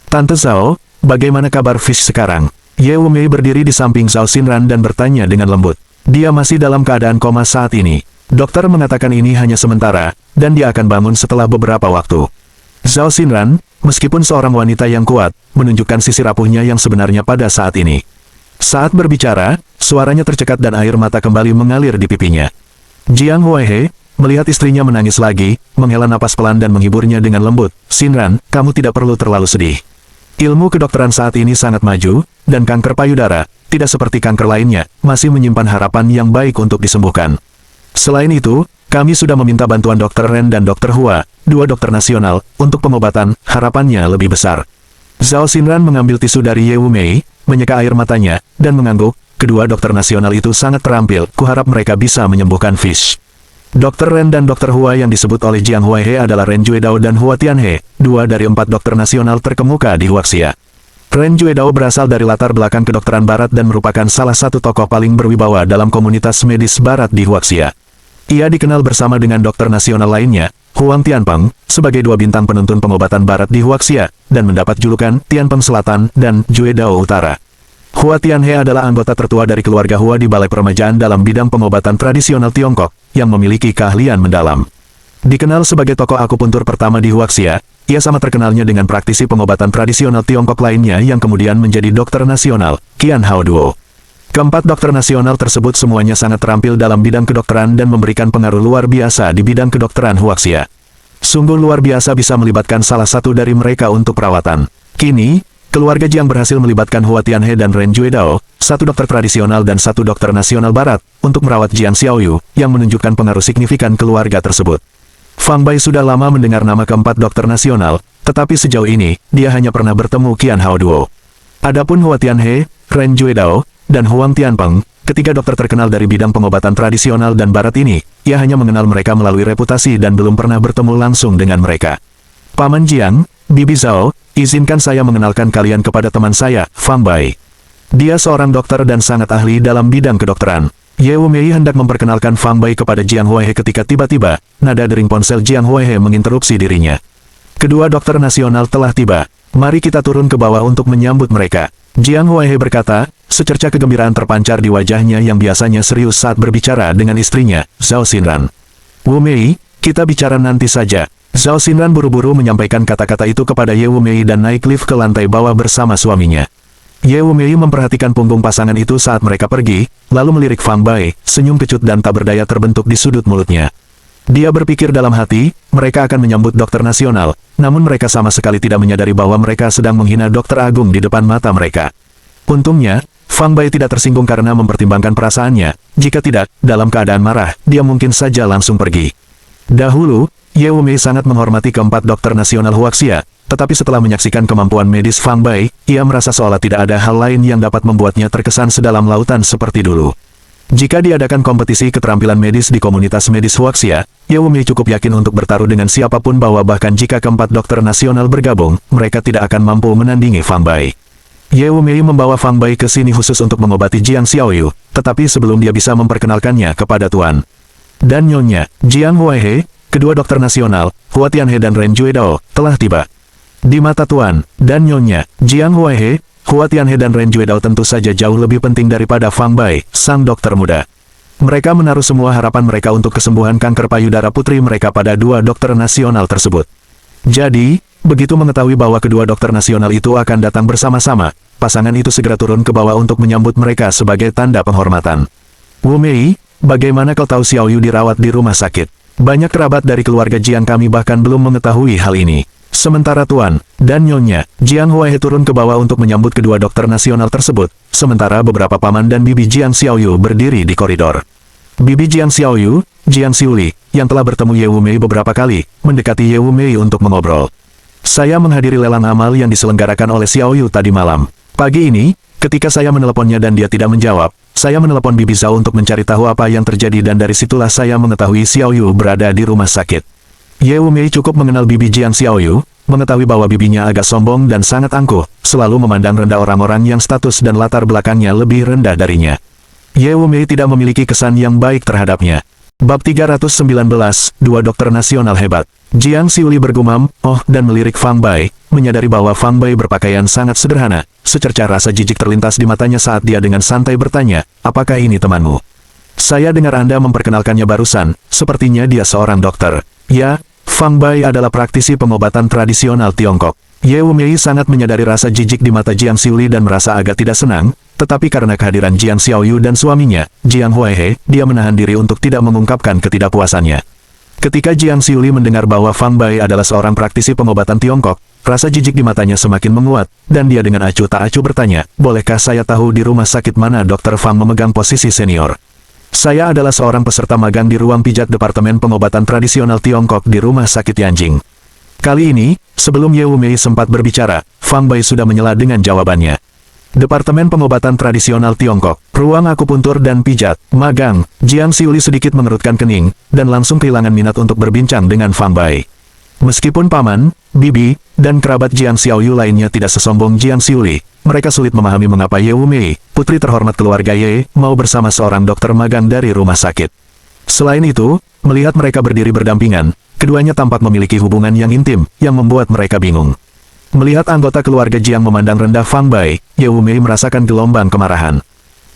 "Tante Zhao, bagaimana kabar Fish sekarang?" Ye Wu Mei berdiri di samping Zhao Xinran dan bertanya dengan lembut. "Dia masih dalam keadaan koma saat ini. Dokter mengatakan ini hanya sementara, dan dia akan bangun setelah beberapa waktu." Zhao Xinran, meskipun seorang wanita yang kuat, menunjukkan sisi rapuhnya yang sebenarnya pada saat ini. Saat berbicara, suaranya tercekat dan air mata kembali mengalir di pipinya. Jiang Huaihe, melihat istrinya menangis lagi, menghela napas pelan dan menghiburnya dengan lembut. "Xinran, kamu tidak perlu terlalu sedih. Ilmu kedokteran saat ini sangat maju, dan kanker payudara, tidak seperti kanker lainnya, masih menyimpan harapan yang baik untuk disembuhkan. Selain itu, kami sudah meminta bantuan Dr. Ren dan Dr. Hua, 2 dokter nasional, untuk pengobatan, harapannya lebih besar." Zhao Xinran mengambil tisu dari Ye Wu Mei, menyeka air matanya, dan mengangguk. Kedua dokter nasional itu sangat terampil, kuharap mereka bisa menyembuhkan Fish. Dr. Ren dan Dr. Hua yang disebut oleh Jiang Huaihe adalah Ren Juedao dan Hua Tianhe, 2 dari 4 dokter nasional terkemuka di Huaxia. Ren Juedao berasal dari latar belakang kedokteran barat dan merupakan salah satu tokoh paling berwibawa dalam komunitas medis barat di Huaxia. Ia dikenal bersama dengan dokter nasional lainnya, Huang Tianpeng, sebagai dua bintang penuntun pengobatan barat di Huaxia, dan mendapat julukan Tianpeng Selatan dan Juedao Utara. Hua Tianhe adalah anggota tertua dari keluarga Hua di Balai Peremajaan dalam bidang pengobatan tradisional Tiongkok, yang memiliki keahlian mendalam. Dikenal sebagai tokoh akupuntur pertama di Huaxia, ia sama terkenalnya dengan praktisi pengobatan tradisional Tiongkok lainnya yang kemudian menjadi dokter nasional, Qian Hao Duo. Keempat dokter nasional tersebut semuanya sangat terampil dalam bidang kedokteran dan memberikan pengaruh luar biasa di bidang kedokteran Huaxia. Sungguh luar biasa bisa melibatkan salah satu dari mereka untuk perawatan. Kini, keluarga Jiang berhasil melibatkan Hua Tianhe dan Ren Juedao, satu dokter tradisional dan satu dokter nasional barat, untuk merawat Jiang Xiaoyu, yang menunjukkan pengaruh signifikan keluarga tersebut. Fang Bai sudah lama mendengar nama keempat dokter nasional, tetapi sejauh ini, dia hanya pernah bertemu Qian Hao Duo. Adapun Hua Tianhe, Ren Juedao, dan Huang Tianpeng, ketiga dokter terkenal dari bidang pengobatan tradisional dan barat ini, ia hanya mengenal mereka melalui reputasi dan belum pernah bertemu langsung dengan mereka. Paman Jiang, Bibi Zhao, izinkan saya mengenalkan kalian kepada teman saya, Fang Bai. Dia seorang dokter dan sangat ahli dalam bidang kedokteran. Ye Wumei hendak memperkenalkan Fang Bai kepada Jiang Huaihe ketika tiba-tiba, nada dering ponsel Jiang Huaihe menginterupsi dirinya. Kedua dokter nasional telah tiba. Mari kita turun ke bawah untuk menyambut mereka. Jiang Huaihe berkata, secerca kegembiraan terpancar di wajahnya yang biasanya serius saat berbicara dengan istrinya, Zhao Xinran. Wumei, kita bicara nanti saja. Zhao Xinran buru-buru menyampaikan kata-kata itu kepada Ye Wumei dan naik lift ke lantai bawah bersama suaminya. Ye Wumei memperhatikan punggung pasangan itu saat mereka pergi, lalu melirik Fang Bai, senyum kecut dan tak berdaya terbentuk di sudut mulutnya. Dia berpikir dalam hati, mereka akan menyambut dokter nasional, namun mereka sama sekali tidak menyadari bahwa mereka sedang menghina dokter agung di depan mata mereka. Untungnya, Fang Bai tidak tersinggung karena mempertimbangkan perasaannya, jika tidak, dalam keadaan marah, dia mungkin saja langsung pergi. Dahulu, Ye Wumei sangat menghormati keempat dokter nasional Huaxia, tetapi setelah menyaksikan kemampuan medis Fang Bai, ia merasa seolah tidak ada hal lain yang dapat membuatnya terkesan sedalam lautan seperti dulu. Jika diadakan kompetisi keterampilan medis di komunitas medis Huaxia, Ye Wumei cukup yakin untuk bertaruh dengan siapapun bahwa bahkan jika keempat dokter nasional bergabung, mereka tidak akan mampu menandingi Fang Bai. Ye Wumei membawa Fang Bai ke sini khusus untuk mengobati Jiang Xiaoyu, tetapi sebelum dia bisa memperkenalkannya kepada Tuan dan Nyonya, Jiang Huaihe, kedua dokter nasional, Hua Tianhe dan Ren Juedao, telah tiba. Di mata Tuan dan Nyonya, Jiang Huaihe, Hua Tianhe dan Ren Juedao tentu saja jauh lebih penting daripada Fang Bai, sang dokter muda. Mereka menaruh semua harapan mereka untuk kesembuhan kanker payudara putri mereka pada dua dokter nasional tersebut. Jadi, begitu mengetahui bahwa kedua dokter nasional itu akan datang bersama-sama, pasangan itu segera turun ke bawah untuk menyambut mereka sebagai tanda penghormatan. Wumei, bagaimana kau tahu Xiaoyu dirawat di rumah sakit? Banyak kerabat dari keluarga Jiang kami bahkan belum mengetahui hal ini. Sementara Tuan dan Nyonya, Jiang Huaihe turun ke bawah untuk menyambut kedua dokter nasional tersebut, sementara beberapa paman dan bibi Jiang Xiaoyu berdiri di koridor. Bibi Jiang Xiaoyu, Jiang Xiuli, yang telah bertemu Ye Wumei beberapa kali, mendekati Ye Wumei untuk mengobrol. Saya menghadiri lelang amal yang diselenggarakan oleh Xiaoyu tadi malam. Pagi ini, ketika saya meneleponnya dan dia tidak menjawab, saya menelepon Bibi Zhao untuk mencari tahu apa yang terjadi dan dari situlah saya mengetahui Xiaoyu berada di rumah sakit. Ye Wumei cukup mengenal Bibi Jiang Xiaoyu, mengetahui bahwa bibinya agak sombong dan sangat angkuh, selalu memandang rendah orang-orang yang status dan latar belakangnya lebih rendah darinya. Ye Wumei tidak memiliki kesan yang baik terhadapnya. Bab 319, dua dokter nasional hebat. Jiang Xiuli bergumam, oh, dan melirik Fang Bai, menyadari bahwa Fang Bai berpakaian sangat sederhana. Secerca rasa jijik terlintas di matanya saat dia dengan santai bertanya, apakah ini temanmu? Saya dengar Anda memperkenalkannya barusan, sepertinya dia seorang dokter. Ya, Fang Bai adalah praktisi pengobatan tradisional Tiongkok. Ye Wumei sangat menyadari rasa jijik di mata Jiang Xiuli dan merasa agak tidak senang, tetapi karena kehadiran Jiang Xiaoyu dan suaminya, Jiang Huaihe, dia menahan diri untuk tidak mengungkapkan ketidakpuasannya. Ketika Jiang Xiuli mendengar bahwa Fang Bai adalah seorang praktisi pengobatan Tiongkok, rasa jijik di matanya semakin menguat, dan dia dengan acuh tak acuh bertanya, bolehkah saya tahu di rumah sakit mana Dr. Fang memegang posisi senior? Saya adalah seorang peserta magang di ruang pijat Departemen Pengobatan Tradisional Tiongkok di Rumah Sakit Yanjing. Kali ini, sebelum Ye Wumei sempat berbicara, Fang Bai sudah menyela dengan jawabannya. Departemen Pengobatan Tradisional Tiongkok, Ruang Akupuntur dan Pijat, Magang. Jiang Xiuli sedikit mengerutkan kening, dan langsung kehilangan minat untuk berbincang dengan Fang Bai. Meskipun paman, bibi, dan kerabat Jiang Xiaoyu lainnya tidak sesombong Jiang Xiuli, mereka sulit memahami mengapa Ye Wumei, putri terhormat keluarga Ye, mau bersama seorang dokter magang dari rumah sakit. Selain itu, melihat mereka berdiri berdampingan, keduanya tampak memiliki hubungan yang intim, yang membuat mereka bingung. Melihat anggota keluarga Jiang memandang rendah Fang Bai, Ye Wumei merasakan gelombang kemarahan.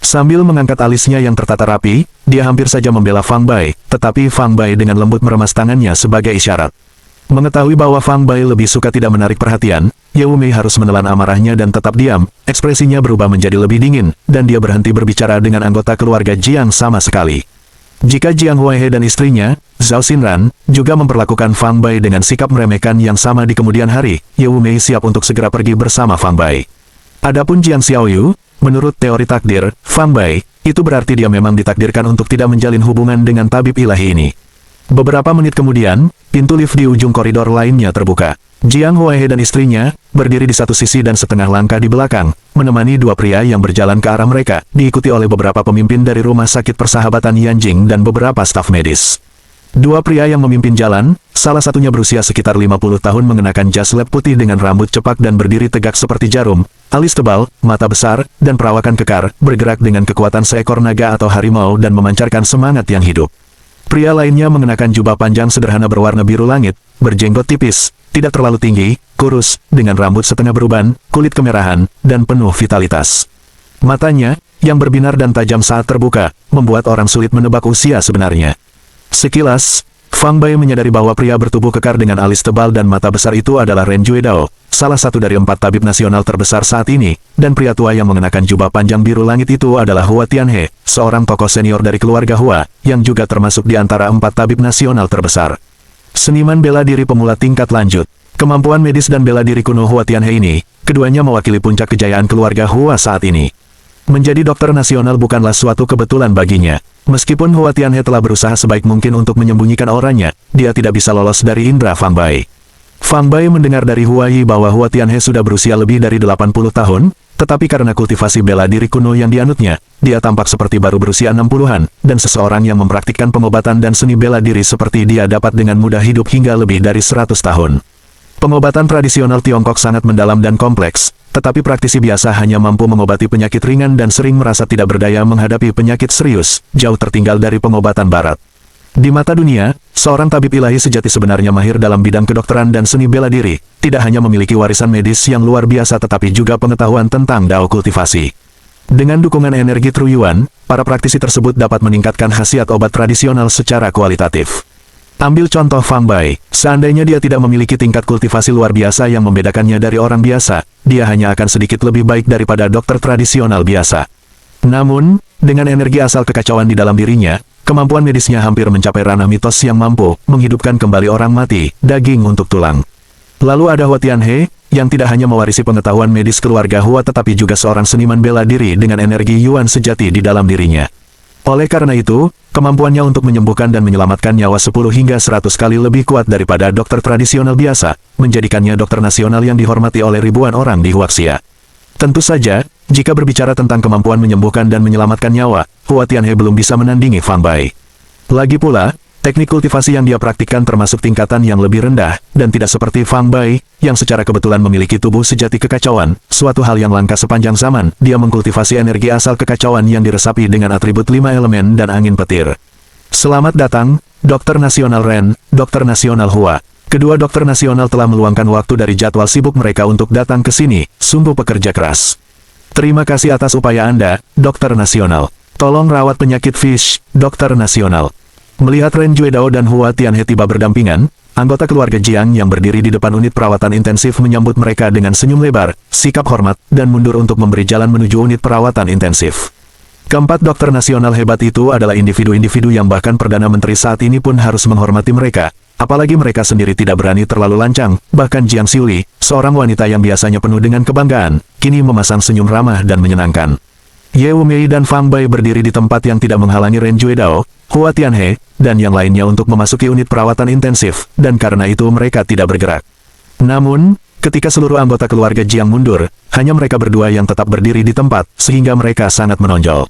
Sambil mengangkat alisnya yang tertata rapi, dia hampir saja membela Fang Bai, tetapi Fang Bai dengan lembut meremas tangannya sebagai isyarat. Mengetahui bahwa Fang Bai lebih suka tidak menarik perhatian, Ye Wumei harus menelan amarahnya dan tetap diam, ekspresinya berubah menjadi lebih dingin, dan dia berhenti berbicara dengan anggota keluarga Jiang sama sekali. Jika Jiang Huaihe dan istrinya, Zhao Xinran, juga memperlakukan Fang Bai dengan sikap meremehkan yang sama di kemudian hari, Ye Wumei siap untuk segera pergi bersama Fang Bai. Adapun Jiang Xiaoyu, menurut teori takdir, Fang Bai, itu berarti dia memang ditakdirkan untuk tidak menjalin hubungan dengan tabib ilahi ini. Beberapa menit kemudian, pintu lift di ujung koridor lainnya terbuka. Jiang Huaihe dan istrinya, berdiri di satu sisi dan setengah langkah di belakang, menemani dua pria yang berjalan ke arah mereka, diikuti oleh beberapa pemimpin dari Rumah Sakit Persahabatan Yanjing dan beberapa staf medis. Dua pria yang memimpin jalan, salah satunya berusia sekitar 50 tahun mengenakan jas lab putih dengan rambut cepak dan berdiri tegak seperti jarum, alis tebal, mata besar, dan perawakan kekar, bergerak dengan kekuatan seekor naga atau harimau dan memancarkan semangat yang hidup. Pria lainnya mengenakan jubah panjang sederhana berwarna biru langit, berjenggot tipis, tidak terlalu tinggi, kurus, dengan rambut setengah beruban, kulit kemerahan, dan penuh vitalitas. Matanya, yang berbinar dan tajam saat terbuka, membuat orang sulit menebak usia sebenarnya. Sekilas, Fang Bai menyadari bahwa pria bertubuh kekar dengan alis tebal dan mata besar itu adalah Ren Juedao, salah satu dari 4 tabib nasional terbesar saat ini, dan pria tua yang mengenakan jubah panjang biru langit itu adalah Hua Tianhe, seorang tokoh senior dari keluarga Hua, yang juga termasuk di antara 4 tabib nasional terbesar. Seniman bela diri pemula tingkat lanjut, kemampuan medis dan bela diri kuno Hua Tianhe ini, keduanya mewakili puncak kejayaan keluarga Hua saat ini. Menjadi dokter nasional bukanlah suatu kebetulan baginya. Meskipun Hua Tianhe telah berusaha sebaik mungkin untuk menyembunyikan auranya, dia tidak bisa lolos dari indera Fang Bai. Fang Bai mendengar dari Hua Yi bahwa Hua Tianhe sudah berusia lebih dari 80 tahun, tetapi karena kultivasi bela diri kuno yang dianutnya, dia tampak seperti baru berusia 60-an, dan seseorang yang mempraktikkan pengobatan dan seni bela diri seperti dia dapat dengan mudah hidup hingga lebih dari 100 tahun. Pengobatan tradisional Tiongkok sangat mendalam dan kompleks, tetapi praktisi biasa hanya mampu mengobati penyakit ringan dan sering merasa tidak berdaya menghadapi penyakit serius, jauh tertinggal dari pengobatan barat. Di mata dunia, seorang tabib ilahi sejati sebenarnya mahir dalam bidang kedokteran dan seni bela diri, tidak hanya memiliki warisan medis yang luar biasa tetapi juga pengetahuan tentang dao kultivasi. Dengan dukungan energi True Yuan, para praktisi tersebut dapat meningkatkan khasiat obat tradisional secara kualitatif. Ambil contoh Fang Bai, seandainya dia tidak memiliki tingkat kultivasi luar biasa yang membedakannya dari orang biasa, dia hanya akan sedikit lebih baik daripada dokter tradisional biasa. Namun, dengan energi asal kekacauan di dalam dirinya, kemampuan medisnya hampir mencapai ranah mitos yang mampu menghidupkan kembali orang mati, daging untuk tulang. Lalu ada Hua Tianhe, yang tidak hanya mewarisi pengetahuan medis keluarga Hua tetapi juga seorang seniman bela diri dengan energi Yuan sejati di dalam dirinya. Oleh karena itu, kemampuannya untuk menyembuhkan dan menyelamatkan nyawa 10 hingga 100 kali lebih kuat daripada dokter tradisional biasa, menjadikannya dokter nasional yang dihormati oleh ribuan orang di Huaxia. Tentu saja, jika berbicara tentang kemampuan menyembuhkan dan menyelamatkan nyawa, Hua Tianhe belum bisa menandingi Fang Bai. Lagi pula, teknik kultivasi yang dia praktikkan termasuk tingkatan yang lebih rendah, dan tidak seperti Fang Bai, yang secara kebetulan memiliki tubuh sejati kekacauan, suatu hal yang langka sepanjang zaman, dia mengkultivasi energi asal kekacauan yang diresapi dengan atribut 5 elemen dan angin petir. Selamat datang, Dokter Nasional Ren, Dokter Nasional Hua. Kedua dokter nasional telah meluangkan waktu dari jadwal sibuk mereka untuk datang ke sini, sungguh pekerja keras. Terima kasih atas upaya Anda, Dokter Nasional. Tolong rawat penyakit Fish, Dokter Nasional. Melihat Ren Juedao dan Hua Tianhe tiba berdampingan, anggota keluarga Jiang yang berdiri di depan unit perawatan intensif menyambut mereka dengan senyum lebar, sikap hormat, dan mundur untuk memberi jalan menuju unit perawatan intensif. Keempat dokter nasional hebat itu adalah individu-individu yang bahkan Perdana Menteri saat ini pun harus menghormati mereka, apalagi mereka sendiri tidak berani terlalu lancang, bahkan Jiang Xiuli, seorang wanita yang biasanya penuh dengan kebanggaan, kini memasang senyum ramah dan menyenangkan. Ye Wumei dan Fang Bai berdiri di tempat yang tidak menghalangi Ren Juedao, Hua Tianhe, dan yang lainnya untuk memasuki unit perawatan intensif, dan karena itu mereka tidak bergerak. Namun, ketika seluruh anggota keluarga Jiang mundur, hanya mereka berdua yang tetap berdiri di tempat, sehingga mereka sangat menonjol.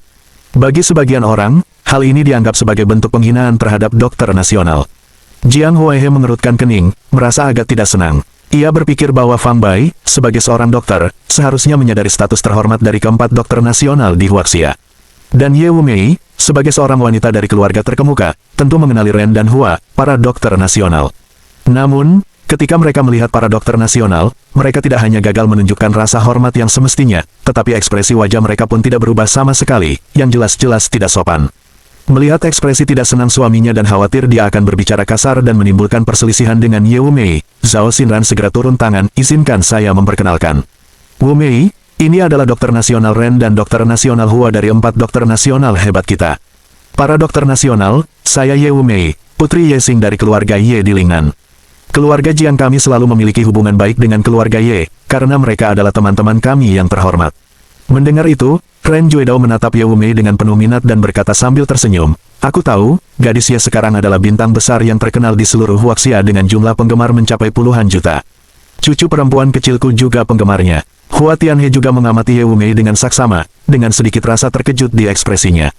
Bagi sebagian orang, hal ini dianggap sebagai bentuk penghinaan terhadap dokter nasional. Jiang Huaihe mengerutkan kening, merasa agak tidak senang. Ia berpikir bahwa Fang Bai, sebagai seorang dokter, seharusnya menyadari status terhormat dari keempat dokter nasional di Huaxia. Dan Ye Wumei, sebagai seorang wanita dari keluarga terkemuka, tentu mengenali Ren dan Hua, para dokter nasional. Namun, ketika mereka melihat para dokter nasional, mereka tidak hanya gagal menunjukkan rasa hormat yang semestinya, tetapi ekspresi wajah mereka pun tidak berubah sama sekali, yang jelas-jelas tidak sopan. Melihat ekspresi tidak senang suaminya dan khawatir dia akan berbicara kasar dan menimbulkan perselisihan dengan Ye Wumei, Zhao Xinran segera turun tangan, izinkan saya memperkenalkan. Wumei, ini adalah dokter nasional Ren dan dokter nasional Hua dari 4 dokter nasional hebat kita. Para dokter nasional, saya Ye Wumei, putri Ye Xing dari keluarga Ye di Lingnan. Keluarga Jiang kami selalu memiliki hubungan baik dengan keluarga Ye, karena mereka adalah teman-teman kami yang terhormat. Mendengar itu, Ren Juedao menatap Ye Wumei dengan penuh minat dan berkata sambil tersenyum, aku tahu, gadis Ye sekarang adalah bintang besar yang terkenal di seluruh Huaxia dengan jumlah penggemar mencapai puluhan juta. Cucu perempuan kecilku juga penggemarnya. Hua Tianhe juga mengamati Ye Wumei dengan saksama, dengan sedikit rasa terkejut di ekspresinya.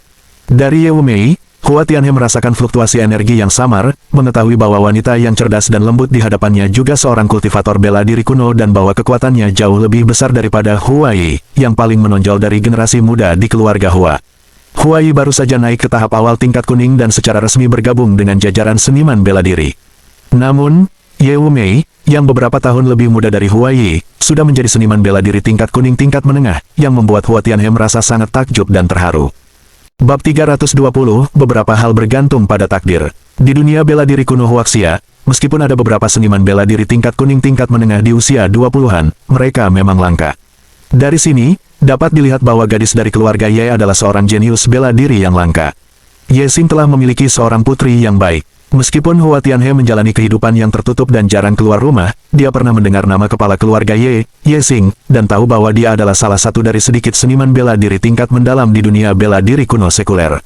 Dari Ye Wumei, Hua Tianhe merasakan fluktuasi energi yang samar, mengetahui bahwa wanita yang cerdas dan lembut di hadapannya juga seorang kultivator bela diri kuno dan bahwa kekuatannya jauh lebih besar daripada Huai, yang paling menonjol dari generasi muda di keluarga Hua. Huai baru saja naik ke tahap awal tingkat kuning dan secara resmi bergabung dengan jajaran seniman bela diri. Namun, Ye Wumei, yang beberapa tahun lebih muda dari Huai, sudah menjadi seniman bela diri tingkat kuning tingkat menengah, yang membuat Hua Tianhe merasa sangat takjub dan terharu. Bab 320, beberapa hal bergantung pada takdir. Di dunia bela diri kuno Huaxia, meskipun ada beberapa seniman bela diri tingkat kuning tingkat menengah di usia 20-an, mereka memang langka. Dari sini, dapat dilihat bahwa gadis dari keluarga Ye adalah seorang jenius bela diri yang langka. Ye Xing telah memiliki seorang putri yang baik. Meskipun Hua Tianhe menjalani kehidupan yang tertutup dan jarang keluar rumah, dia pernah mendengar nama kepala keluarga Ye Xing, dan tahu bahwa dia adalah salah satu dari sedikit seniman bela diri tingkat mendalam di dunia bela diri kuno sekuler.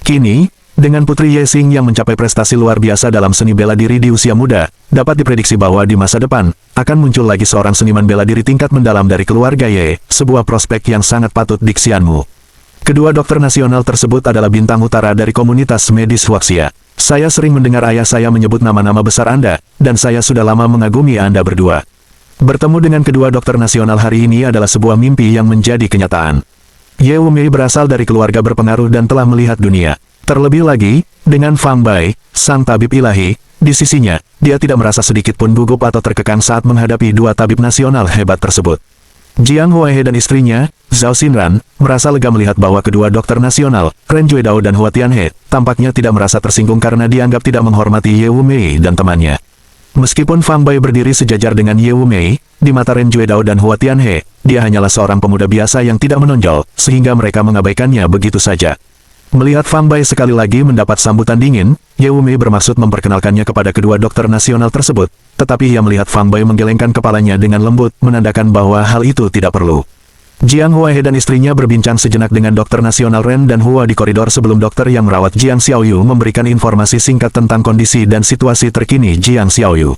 Kini, dengan putri Ye Xing yang mencapai prestasi luar biasa dalam seni bela diri di usia muda, dapat diprediksi bahwa di masa depan, akan muncul lagi seorang seniman bela diri tingkat mendalam dari keluarga Ye, sebuah prospek yang sangat patut diksianmu. Kedua dokter nasional tersebut adalah bintang utara dari komunitas medis Huaxia. Saya sering mendengar ayah saya menyebut nama-nama besar Anda, dan saya sudah lama mengagumi Anda berdua. Bertemu dengan kedua dokter nasional hari ini adalah sebuah mimpi yang menjadi kenyataan. Ye Wumei berasal dari keluarga berpengaruh dan telah melihat dunia. Terlebih lagi, dengan Fang Bai, sang tabib ilahi, di sisinya, dia tidak merasa sedikit pun gugup atau terkekang saat menghadapi dua tabib nasional hebat tersebut. Jiang Huaihe dan istrinya, Zhao Xinran, merasa lega melihat bahwa kedua dokter nasional, Ren Juedao dan Hua Tianhe, tampaknya tidak merasa tersinggung karena dianggap tidak menghormati Ye Wumei dan temannya. Meskipun Fang Bai berdiri sejajar dengan Ye Wumei, di mata Ren Juedao dan Hua Tianhe, dia hanyalah seorang pemuda biasa yang tidak menonjol, sehingga mereka mengabaikannya begitu saja. Melihat Fang Bai sekali lagi mendapat sambutan dingin, Ye Wumei bermaksud memperkenalkannya kepada kedua dokter nasional tersebut, tetapi ia melihat Fang Bai menggelengkan kepalanya dengan lembut, menandakan bahwa hal itu tidak perlu. Jiang Huaihe dan istrinya berbincang sejenak dengan dokter nasional Ren dan Hua di koridor sebelum dokter yang merawat Jiang Xiaoyu memberikan informasi singkat tentang kondisi dan situasi terkini Jiang Xiaoyu.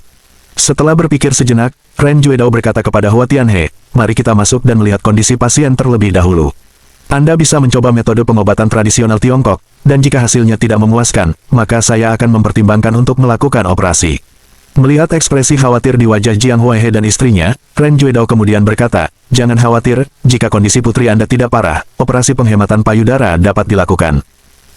Setelah berpikir sejenak, Ren Juedao berkata kepada Hua Tianhe, mari kita masuk dan melihat kondisi pasien terlebih dahulu. Anda bisa mencoba metode pengobatan tradisional Tiongkok, dan jika hasilnya tidak memuaskan, maka saya akan mempertimbangkan untuk melakukan operasi. Melihat ekspresi khawatir di wajah Jiang Huaihe dan istrinya, Ren Juedao kemudian berkata, jangan khawatir, jika kondisi putri Anda tidak parah, operasi penghematan payudara dapat dilakukan.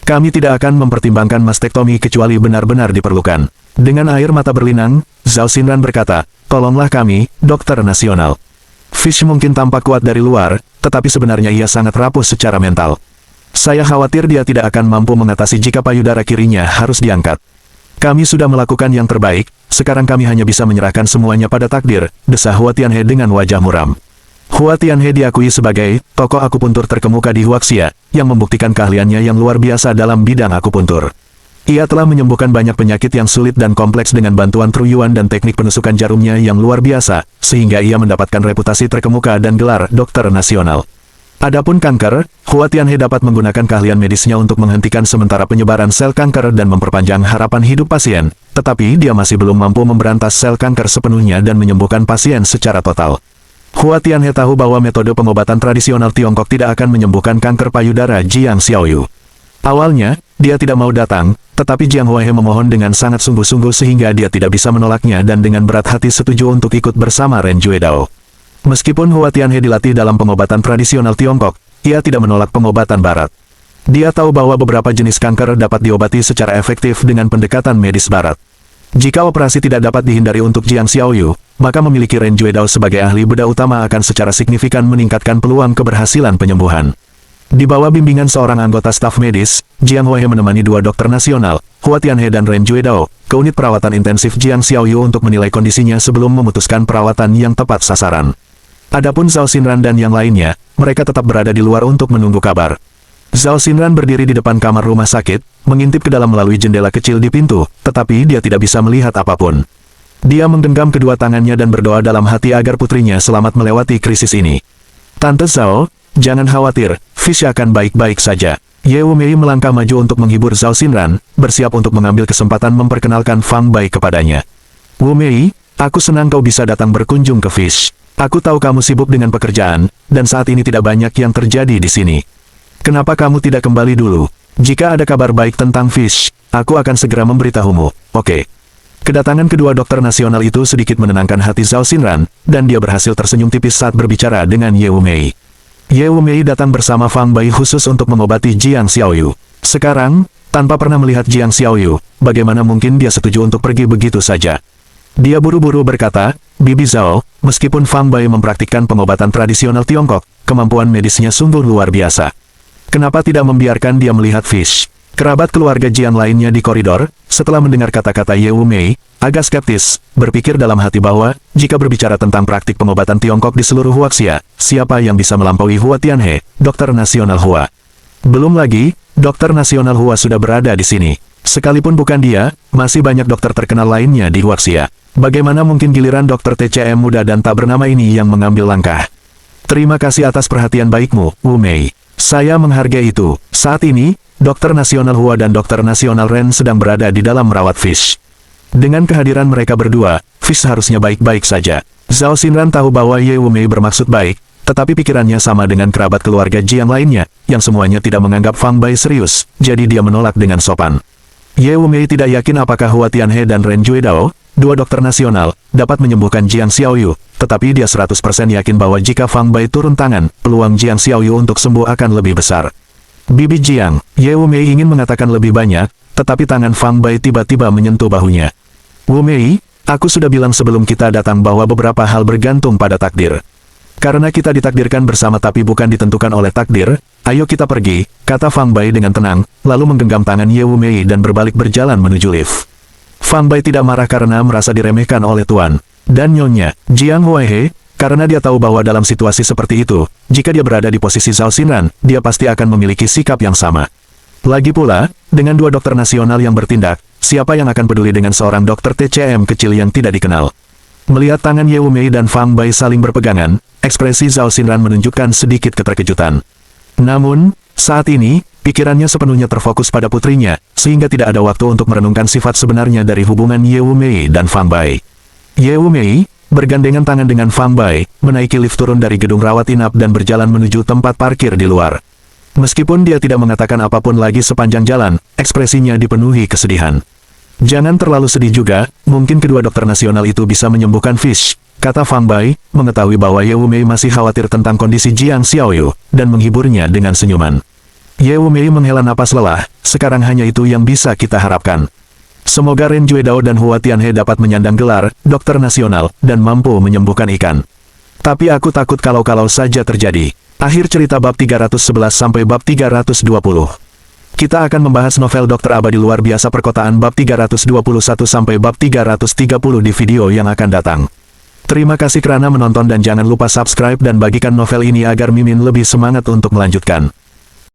Kami tidak akan mempertimbangkan mastektomi kecuali benar-benar diperlukan. Dengan air mata berlinang, Zhao Xinran berkata, tolonglah kami, dokter nasional. Fish mungkin tampak kuat dari luar, tetapi sebenarnya ia sangat rapuh secara mental. Saya khawatir dia tidak akan mampu mengatasi jika payudara kirinya harus diangkat. Kami sudah melakukan yang terbaik, sekarang kami hanya bisa menyerahkan semuanya pada takdir, desah Hua Tianhe dengan wajah muram. Hua Tianhe diakui sebagai tokoh akupuntur terkemuka di Huaxia, yang membuktikan keahliannya yang luar biasa dalam bidang akupuntur. Ia telah menyembuhkan banyak penyakit yang sulit dan kompleks dengan bantuan Truyuan dan teknik penusukan jarumnya yang luar biasa, sehingga ia mendapatkan reputasi terkemuka dan gelar dokter nasional. Adapun kanker, Hua Tianhe dapat menggunakan keahlian medisnya untuk menghentikan sementara penyebaran sel kanker dan memperpanjang harapan hidup pasien, tetapi dia masih belum mampu memberantas sel kanker sepenuhnya dan menyembuhkan pasien secara total. Hua Tianhe tahu bahwa metode pengobatan tradisional Tiongkok tidak akan menyembuhkan kanker payudara Jiang Xiaoyu. Awalnya, dia tidak mau datang, tetapi Jiang Huaihe memohon dengan sangat sungguh-sungguh sehingga dia tidak bisa menolaknya dan dengan berat hati setuju untuk ikut bersama Ren Juedao. Meskipun Hua Tianhe dilatih dalam pengobatan tradisional Tiongkok, ia tidak menolak pengobatan barat. Dia tahu bahwa beberapa jenis kanker dapat diobati secara efektif dengan pendekatan medis barat. Jika operasi tidak dapat dihindari untuk Jiang Xiaoyu, maka memiliki Ren Juedao sebagai ahli bedah utama akan secara signifikan meningkatkan peluang keberhasilan penyembuhan. Di bawah bimbingan seorang anggota staf medis, Jiang Huaihe menemani dua dokter nasional, Hua Tianhe dan Ren Juedao, ke unit perawatan intensif Jiang Xiaoyu untuk menilai kondisinya sebelum memutuskan perawatan yang tepat sasaran. Adapun Zhao Xinran dan yang lainnya, mereka tetap berada di luar untuk menunggu kabar. Zhao Xinran berdiri di depan kamar rumah sakit, mengintip ke dalam melalui jendela kecil di pintu, tetapi dia tidak bisa melihat apapun. Dia menggenggam kedua tangannya dan berdoa dalam hati agar putrinya selamat melewati krisis ini. Tante Zhao, jangan khawatir, Fish akan baik-baik saja. Ye Wumei melangkah maju untuk menghibur Zhao Xinran, bersiap untuk mengambil kesempatan memperkenalkan Fang Bai kepadanya. Wumei, aku senang kau bisa datang berkunjung ke Fish. Aku tahu kamu sibuk dengan pekerjaan, dan saat ini tidak banyak yang terjadi di sini. Kenapa kamu tidak kembali dulu? Jika ada kabar baik tentang Fish, aku akan segera memberitahumu, oke? Kedatangan kedua dokter nasional itu sedikit menenangkan hati Zhao Xinran, dan dia berhasil tersenyum tipis saat berbicara dengan Ye Wumei. Ye Wumei datang bersama Fang Bai khusus untuk mengobati Jiang Xiaoyu. Sekarang, tanpa pernah melihat Jiang Xiaoyu, bagaimana mungkin dia setuju untuk pergi begitu saja? Dia buru-buru berkata, Bibi Zhao, meskipun Fang Bai mempraktikkan pengobatan tradisional Tiongkok, kemampuan medisnya sungguh luar biasa. Kenapa tidak membiarkan dia melihat Fish? Kerabat keluarga Jiang lainnya di koridor, setelah mendengar kata-kata Ye Wumei, agak skeptis, berpikir dalam hati bahwa, jika berbicara tentang praktik pengobatan Tiongkok di seluruh Huaxia, siapa yang bisa melampaui Hua Tianhe, dokter nasional Hua? Belum lagi, dokter nasional Hua sudah berada di sini. Sekalipun bukan dia, masih banyak dokter terkenal lainnya di Huaxia. Bagaimana mungkin giliran dokter TCM muda dan tak bernama ini yang mengambil langkah? Terima kasih atas perhatian baikmu, Wumei. Saya menghargai itu. Saat ini, dokter nasional Hua dan dokter nasional Ren sedang berada di dalam merawat Fish. Dengan kehadiran mereka berdua, Fish harusnya baik-baik saja. Zhao Xinran tahu bahwa Ye Wumei bermaksud baik, tetapi pikirannya sama dengan kerabat keluarga Jiang lainnya, yang semuanya tidak menganggap Fang Bai serius, jadi dia menolak dengan sopan. Ye Wumei tidak yakin apakah Hua Tianhe dan Ren Juedao, dua dokter nasional, dapat menyembuhkan Jiang Xiaoyu, tetapi dia 100% yakin bahwa jika Fang Bai turun tangan, peluang Jiang Xiaoyu untuk sembuh akan lebih besar. Bibi Jiang, Ye Wumei ingin mengatakan lebih banyak, tetapi tangan Fang Bai tiba-tiba menyentuh bahunya. Wumei, aku sudah bilang sebelum kita datang bahwa beberapa hal bergantung pada takdir. Karena kita ditakdirkan bersama tapi bukan ditentukan oleh takdir, ayo kita pergi, kata Fang Bai dengan tenang, lalu menggenggam tangan Ye Wumei dan berbalik berjalan menuju lift. Fang Bai tidak marah karena merasa diremehkan oleh Tuan dan Nyonya Jiang Huaihe, karena dia tahu bahwa dalam situasi seperti itu, jika dia berada di posisi Zhao Xinran, dia pasti akan memiliki sikap yang sama. Lagi pula, dengan dua dokter nasional yang bertindak, siapa yang akan peduli dengan seorang dokter TCM kecil yang tidak dikenal? Melihat tangan Ye Wumei dan Fang Bai saling berpegangan, ekspresi Zhao Xinran menunjukkan sedikit keterkejutan. Namun, saat ini, pikirannya sepenuhnya terfokus pada putrinya, sehingga tidak ada waktu untuk merenungkan sifat sebenarnya dari hubungan Ye Wumei dan Fang Bai. Ye Wumei, bergandengan tangan dengan Fang Bai, menaiki lift turun dari gedung rawat inap dan berjalan menuju tempat parkir di luar. Meskipun dia tidak mengatakan apapun lagi sepanjang jalan, ekspresinya dipenuhi kesedihan. Jangan terlalu sedih juga, mungkin kedua dokter nasional itu bisa menyembuhkan Fish, kata Fang Bai, mengetahui bahwa Ye Wumei masih khawatir tentang kondisi Jiang Xiaoyu, dan menghiburnya dengan senyuman. Ye Wumei menghela napas lelah, sekarang hanya itu yang bisa kita harapkan. Semoga Ren Juedao dan Hua Tianhe dapat menyandang gelar dokter nasional dan mampu menyembuhkan ikan. Tapi aku takut kalau saja terjadi. Akhir cerita bab 311 sampai bab 320. Kita akan membahas novel Dokter Abadi Luar Biasa Perkotaan bab 321 sampai bab 330 di video yang akan datang. Terima kasih karena menonton dan jangan lupa subscribe dan bagikan novel ini agar Mimin lebih semangat untuk melanjutkan.